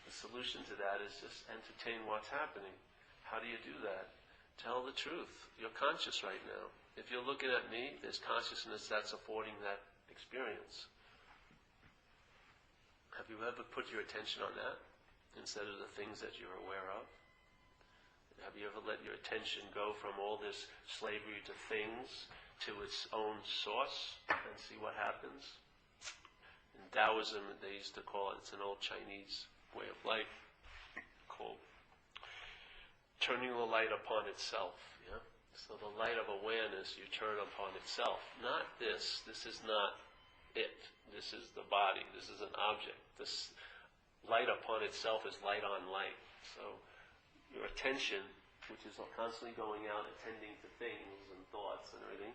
The solution to that is just entertain what's happening. How do you do that? Tell the truth. You're conscious right now. If you're looking at me, there's consciousness that's affording that experience. Have you ever put your attention on that instead of the things that you're aware of? Have you ever let your attention go from all this slavery to things to its own source and see what happens? In Taoism, they used to call it, it's an old Chinese way of life, called turning the light upon itself. Yeah? So the light of awareness you turn upon itself. Not this is not it. This is the body. This is an object. This light upon itself is light on light. So your attention, which is constantly going out, attending to things and thoughts and everything,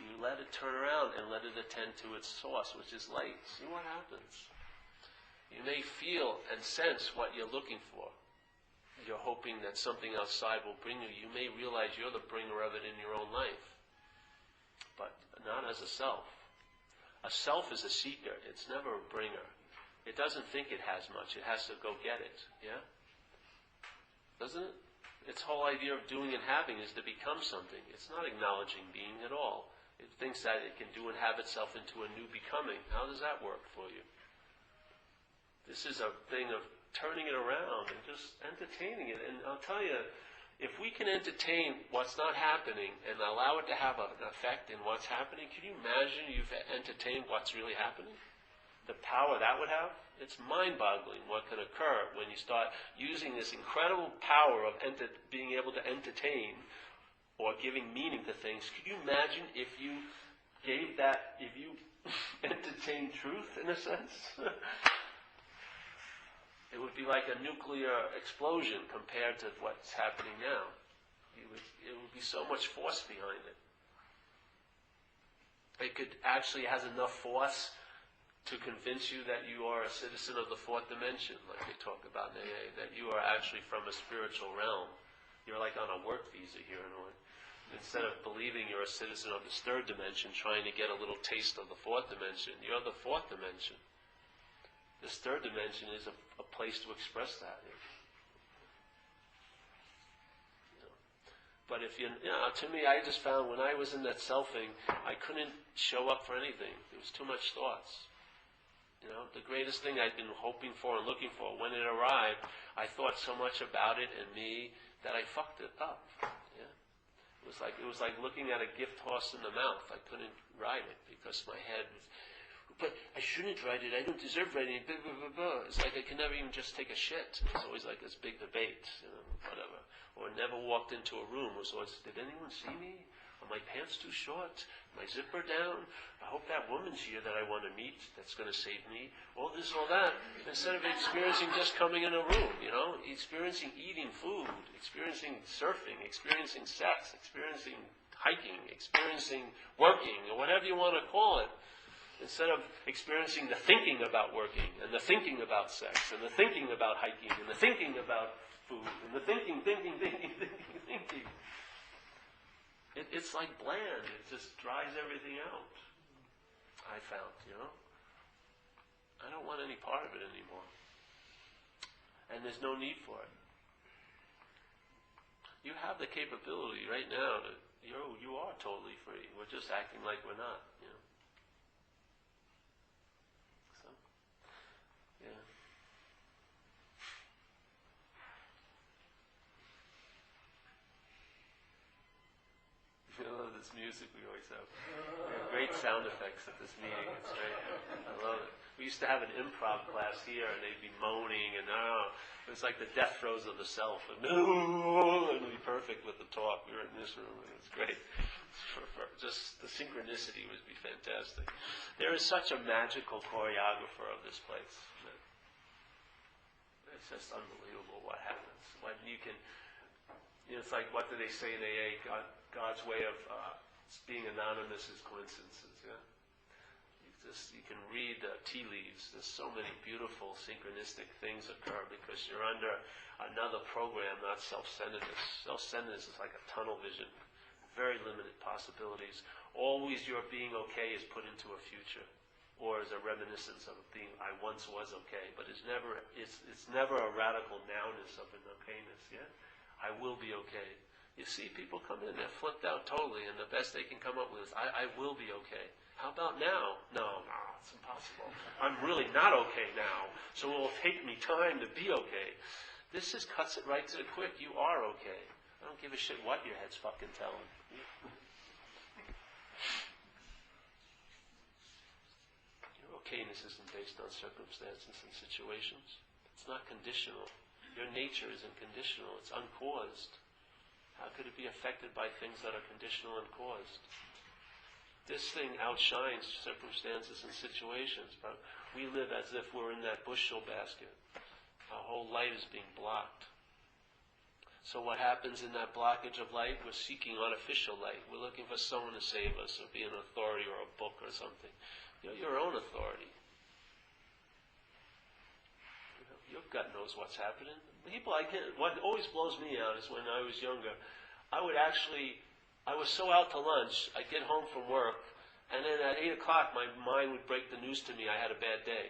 you let it turn around and let it attend to its source, which is light. See what happens. You may feel and sense what you're looking for. You're hoping that something outside will bring you. You may realize you're the bringer of it in your own life, but not as a self. A self is a seeker. It's never a bringer. It doesn't think it has much. It has to go get it. Yeah? Doesn't it? Its whole idea of doing and having is to become something. It's not acknowledging being at all. It thinks that it can do and have itself into a new becoming. How does that work for you? This is a thing of turning it around and just entertaining it. And I'll tell you, if we can entertain what's not happening and allow it to have an effect in what's happening, can you imagine you've entertained what's really happening? The power that would have? It's mind-boggling what can occur when you start using this incredible power of being able to entertain or giving meaning to things. Could you imagine if you gave that, if you entertained truth in a sense? It would be like a nuclear explosion compared to what's happening now. It would be so much force behind it. It could actually has enough force to convince you that you are a citizen of the fourth dimension, like they talk about in AA, that you are actually from a spiritual realm. You're like on a work visa here in Hawaii. Instead of believing you're a citizen of this third dimension, trying to get a little taste of the fourth dimension, you're the fourth dimension. This third dimension is a place to express that. But if to me, I just found when I was in that selfing, I couldn't show up for anything. There was too much thoughts. The greatest thing I'd been hoping for and looking for, when it arrived, I thought so much about it and me that I fucked it up. Yeah? It was like looking at a gift horse in the mouth. I couldn't ride it because my head was, but I shouldn't ride it. I don't deserve riding it. Blah, blah, blah, blah. It's like I can never even just take a shit. It's always like this big debate, whatever. Or never walked into a room. It was always, did anyone see me? Are my pants too short? My zipper down? I hope that woman's here that I want to meet that's going to save me. All this, all that. Instead of experiencing just coming in a room, experiencing eating food, experiencing surfing, experiencing sex, experiencing hiking, experiencing working, or whatever you want to call it. Instead of experiencing the thinking about working, and the thinking about sex, and the thinking about hiking, and the thinking about food, and the thinking. It's like bland. It just dries everything out. I found, I don't want any part of it anymore. And there's no need for it. You have the capability right now to, you are totally free. We're just acting like we're not, So, yeah. I love this music we always have. Great sound effects at this meeting. It's great. I love it. We used to have an improv class here, and they'd be moaning, and it was like the death throes of the self. And it'd be perfect with the talk. We were in this room, and it was great. Just the synchronicity would be fantastic. There is such a magical choreographer of this place. It's just unbelievable what happens. When you can, it's like, what do they say in AA? God's way of being anonymous is coincidences, yeah? You can read tea leaves. There's so many beautiful synchronistic things occur because you're under another program, not self-centeredness. Self-centeredness is like a tunnel vision. Very limited possibilities. Always your being okay is put into a future, or as a reminiscence of being I once was okay, but it's never a radical nowness of an okayness, yeah? I will be okay. You see people come in, they're flipped out totally, and the best they can come up with is, I will be okay. How about now? No, it's impossible. I'm really not okay now, so it will take me time to be okay. This just cuts it right to the quick. You are okay. I don't give a shit what your head's fucking telling. Your okayness isn't based on circumstances and situations. It's not conditional. Your nature isn't conditional. It's uncaused. How could it be affected by things that are conditional and caused? This thing outshines circumstances and situations, but we live as if we're in that bushel basket. Our whole light is being blocked. So what happens in that blockage of light? We're seeking artificial light. We're looking for someone to save us, or be an authority or a book or something. You're your own authority. Your gut knows what's happening. What always blows me out is when I was younger, I was so out to lunch, I'd get home from work, and then at 8 o'clock my mind would break the news to me I had a bad day.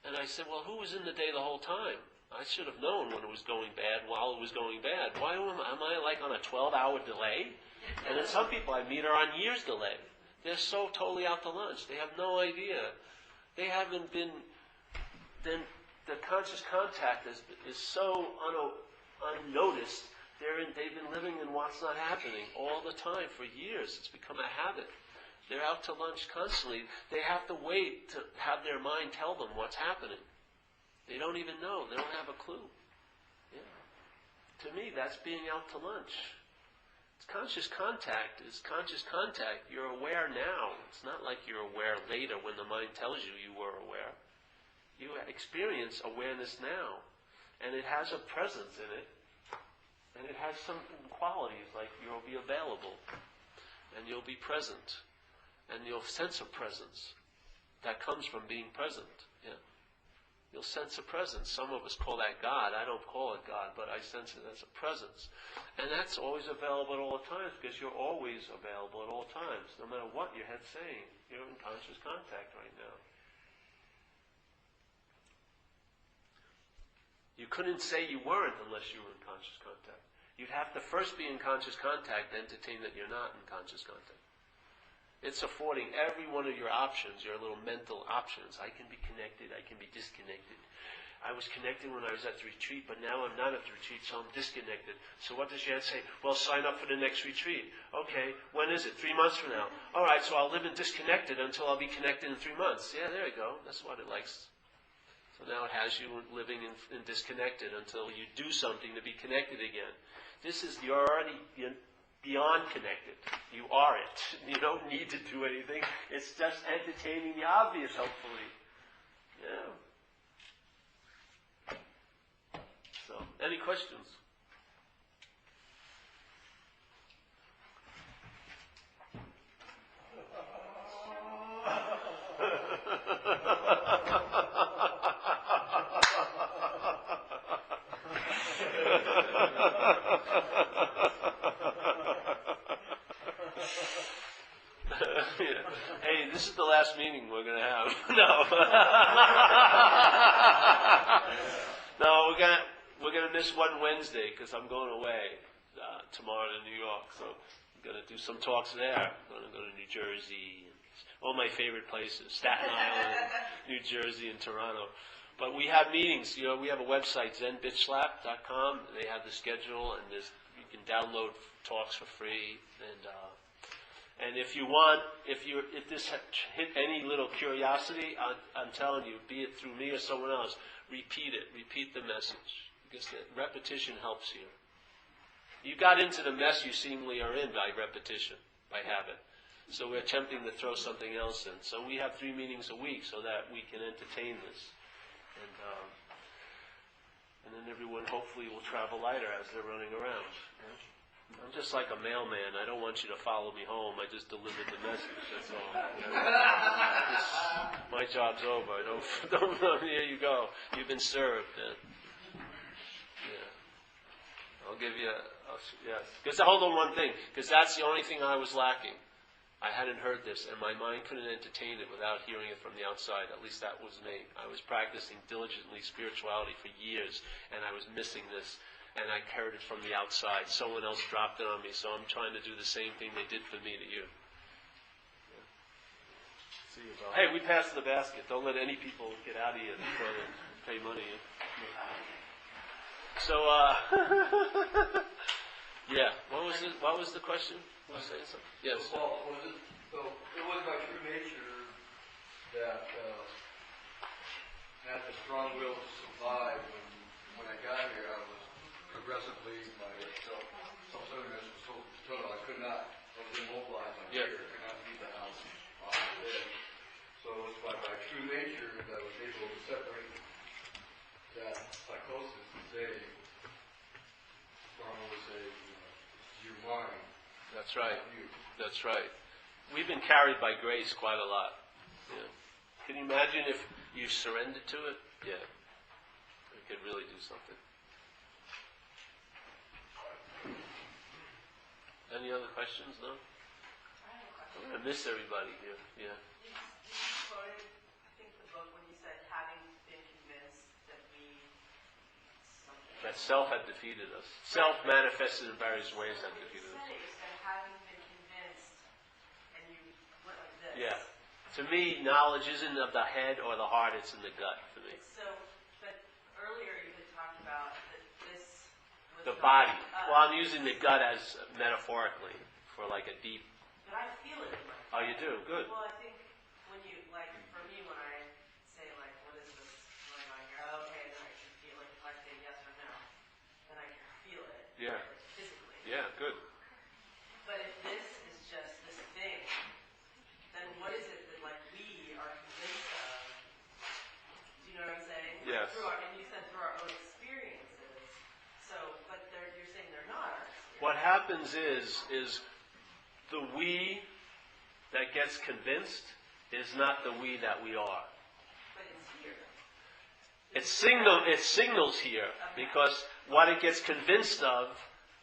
And I said, well, who was in the day the whole time? I should have known when it was going bad, while it was going bad. Why am I like on a 12-hour delay? And then some people I meet are on years delay. They're so totally out to lunch. They have no idea. They haven't been, then the conscious contact is so unnoticed. They've been living in what's not happening all the time for years. It's become a habit. They're out to lunch constantly. They have to wait to have their mind tell them what's happening. They don't even know. They don't have a clue. Yeah. To me, that's being out to lunch. It's conscious contact. It's conscious contact. You're aware now. It's not like you're aware later when the mind tells you you were aware. You experience awareness now. And it has a presence in it. And it has some qualities like you'll be available. And you'll be present. And you'll sense a presence. That comes from being present. Yeah. You'll sense a presence. Some of us call that God. I don't call it God, but I sense it as a presence. And that's always available at all times because you're always available at all times. No matter what your head's saying, you're in conscious contact right now. You couldn't say you weren't unless you were in conscious contact. You'd have to first be in conscious contact to entertain that you're not in conscious contact. It's affording every one of your options, your little mental options. I can be connected, I can be disconnected. I was connected when I was at the retreat, but now I'm not at the retreat, so I'm disconnected. So what does your head say? Well, sign up for the next retreat. Okay, when is it? 3 months from now. All right, so I'll live in disconnected until I'll be connected in 3 months. Yeah, there you go. That's what it likes. So now it has you living in disconnected until you do something to be connected again. This is, you're beyond connected. You are it. You don't need to do anything. It's just entertaining the obvious, hopefully. Yeah. So, any questions? Hey, this is the last meeting we're going to have. No. No, we're gonna miss one Wednesday because I'm going away tomorrow to New York. So I'm going to do some talks there. I'm going to go to New Jersey, all my favorite places, Staten Island, New Jersey, and Toronto. But we have meetings. You know, we have a website, zenbitchlap.com. They have the schedule, and you can download talks for free. And if you want, if this hit any little curiosity, I'm telling you, be it through me or someone else, repeat it. Repeat the message. Because the repetition helps you. You got into the mess you seemingly are in by repetition, by habit. So we're attempting to throw something else in. So we have 3 meetings a week so that we can entertain this. And then everyone hopefully will travel lighter as they're running around. I'm just like a mailman. I don't want you to follow me home. I just delivered the message. That's all. My job's over. Here you go. You've been served. I'll give you yes. Because hold on one thing. Because that's the only thing I was lacking. I hadn't heard this, and my mind couldn't entertain it without hearing it from the outside. At least that was me. I was practicing diligently spirituality for years, and I was missing this. And I heard it from the outside. Someone else dropped it on me, so I'm trying to do the same thing they did for me to you. Yeah. See you, Bob. Hey, we passed the basket. Don't let any people get out of here before they pay money. So, yeah. What was the question? Was saying something? Yes. So, Paul, it was my true nature that had the strong will to survive. When I got here, I was progressively, my self-centeredness was so total. I could not, I was immobilized. I could not leave the house off the bed. So it was by my true nature that I was able to separate that psychosis and say, Brahma would say, it's your mind. That's right. That's right. We've been carried by grace quite a lot. Yeah. Can you imagine if you surrendered to it? Yeah. We could really do something. Any other questions? No? I have a question. I'm going to miss everybody here. Yeah. You quoted, I think, the book when you said, having been convinced that we something. That self had defeated us. Self manifested in various ways had defeated us. You said having been convinced, and you went like this. Yeah. To me, knowledge isn't of the head or the heart, it's in the gut for me. So, but earlier you had talked about that this was The not body. us. Well, I'm using the gut as metaphorically for like a deep. But I feel it in my Oh, you do? Good. Well, I think when you, like, for me, when I say, like, what is this going on here? Oh, okay, then I can feel it. If I say yes or no, then I can feel it. Yeah. Like, physically. Yeah, good. But if this is just this thing, then what is it that, like, we are convinced of? Do you know what I'm saying? Yes. And you said through our own experiences. So, but you're saying they're not our experiences. What happens is the we that gets convinced is not the we that we are. But it's here. It signals here because what it gets convinced of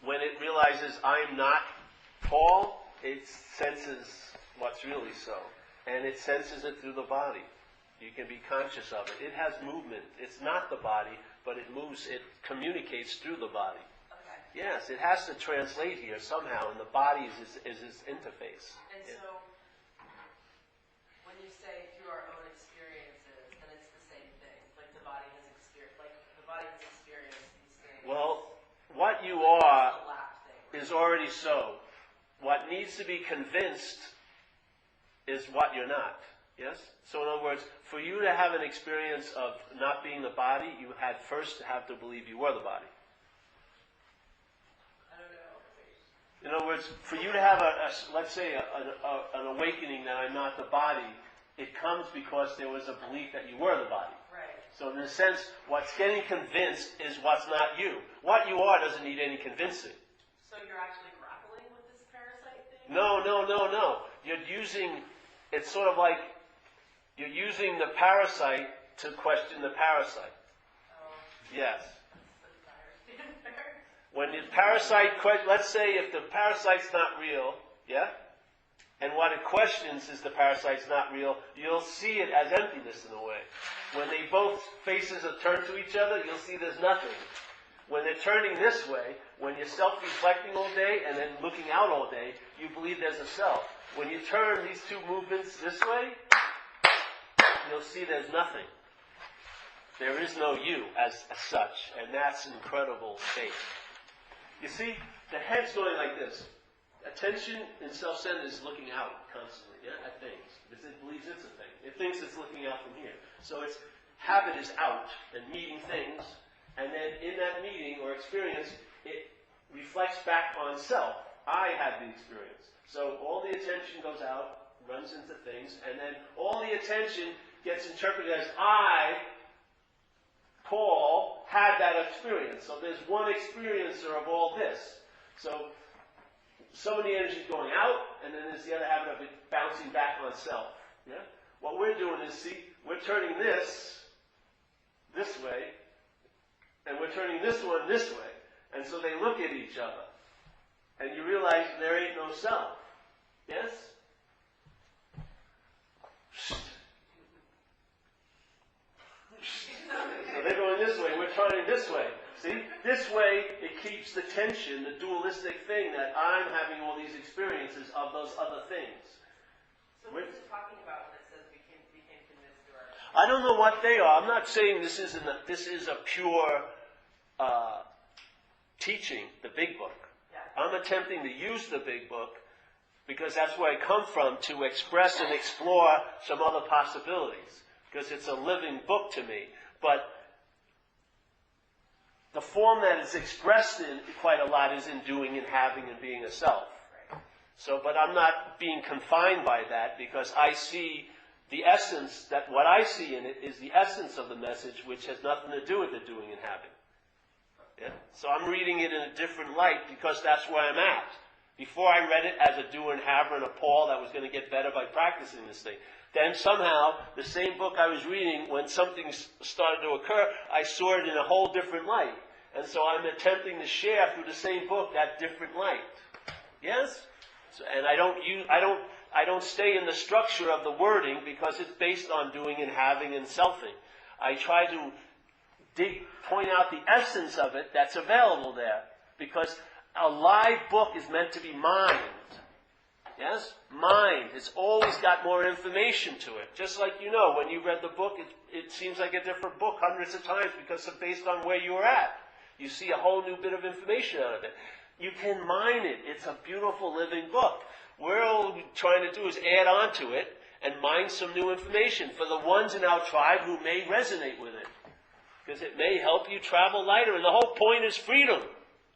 when it realizes I'm not Paul, it senses what's really so. And it senses it through the body. You can be conscious of it. It has movement. It's not the body, but it moves, it communicates through the body. Okay. Yes, it has to translate here somehow, and the body is its interface. And Yeah. so, when you say through our own experiences, then it's the same thing. Like the body has experienced these things. Well, what you are It's a lap thing. is already so. What needs to be convinced is what you're not. Yes? So in other words, for you to have an experience of not being the body, you had first to have to believe you were the body. I don't know. In other words, for you to have let's say an awakening that I'm not the body, it comes because there was a belief that you were the body. Right. So in a sense, what's getting convinced is what's not you. What you are doesn't need any convincing. So you're actually grappling with this parasite thing? No. It's sort of like you're using the parasite to question the parasite. Oh, Yes. that's so tired. When the parasite, let's say if the parasite's not real, yeah? And what it questions is the parasite's not real, you'll see it as emptiness in a way. When they both faces are turned to each other, you'll see there's nothing. When they're turning this way, when you're self-reflecting all day and then looking out all day, you believe there's a self. When you turn these two movements this way, you'll see there's nothing. There is no you as such, and that's incredible faith. You see, the head's going like this. Attention in self-centered is looking out constantly, yeah, at things, because it believes it's a thing. It thinks it's looking out from here. So its habit is out and meeting things, and then in that meeting or experience, it reflects back on self. I had the experience. So all the attention goes out, runs into things, and then all the attention gets interpreted as I, Paul, had that experience. So there's one experiencer of all this. So some of the energy is going out, and then there's the other habit of it bouncing back on self. Yeah? What we're doing is, see, we're turning this way, and we're turning this one this way. And so they look at each other. And you realize there ain't no self. Yes? So they're going this way, we're turning this way. See? This way, it keeps the tension, the dualistic thing that I'm having all these experiences of those other things. So what is it talking about when it says became convinced through our... I don't know what they are. I'm not saying this is a pure teaching, the big book. Yeah. I'm attempting to use the big book because that's where I come from, to express and explore some other possibilities. Because it's a living book to me. But the form that it's expressed in quite a lot is in doing and having and being a self. So, but I'm not being confined by that, because I see the essence, that what I see in it is the essence of the message, which has nothing to do with the doing and having. Yeah? So I'm reading it in a different light because that's where I'm at. Before I read it as a doer and haver and a Paul that was going to get better by practicing this thing. Then somehow, the same book I was reading, when something started to occur, I saw it in a whole different light. And so I'm attempting to share through the same book that different light. Yes? So, and I don't stay in the structure of the wording because it's based on doing and having and selfing. I try to point out the essence of it that's available there. Because a live book is meant to be mined. Yes? Mind. It's always got more information to it. Just like when you read the book, it seems like a different book hundreds of times because it's based on where you were at. You see a whole new bit of information out of it. You can mine it. It's a beautiful living book. We're all trying to do is add on to it and mine some new information for the ones in our tribe who may resonate with it. Because it may help you travel lighter. And the whole point is freedom.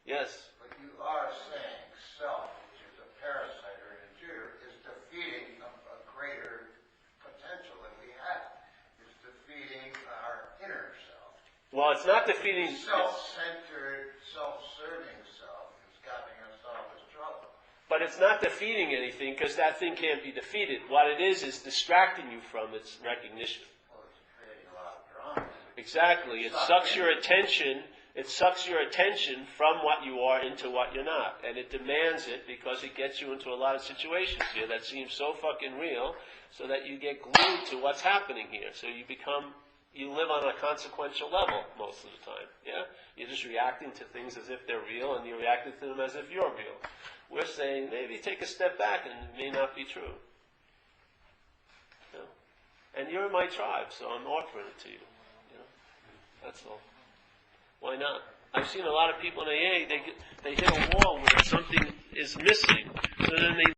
Yes? But you are saying self, which is a parasite or an interior, is defeating a greater potential that we have. It's defeating our inner self. Well, it's not defeating... Self-centered, self-serving self is gotten us out of trouble. But it's not defeating anything, because that thing can't be defeated. What it is distracting you from its recognition. Well, it's creating a lot of drama. Exactly. It sucks your attention. It sucks your attention from what you are into what you're not. And it demands it because it gets you into a lot of situations here that seem so fucking real, so that you get glued to what's happening here. So you live on a consequential level most of the time. Yeah? You're just reacting to things as if they're real, and you're reacting to them as if you're real. We're saying, maybe take a step back, and it may not be true. Yeah? And you're in my tribe, so I'm offering it to you. That's all. Why not? I've seen a lot of people in AA, they hit a wall where something is missing. So then they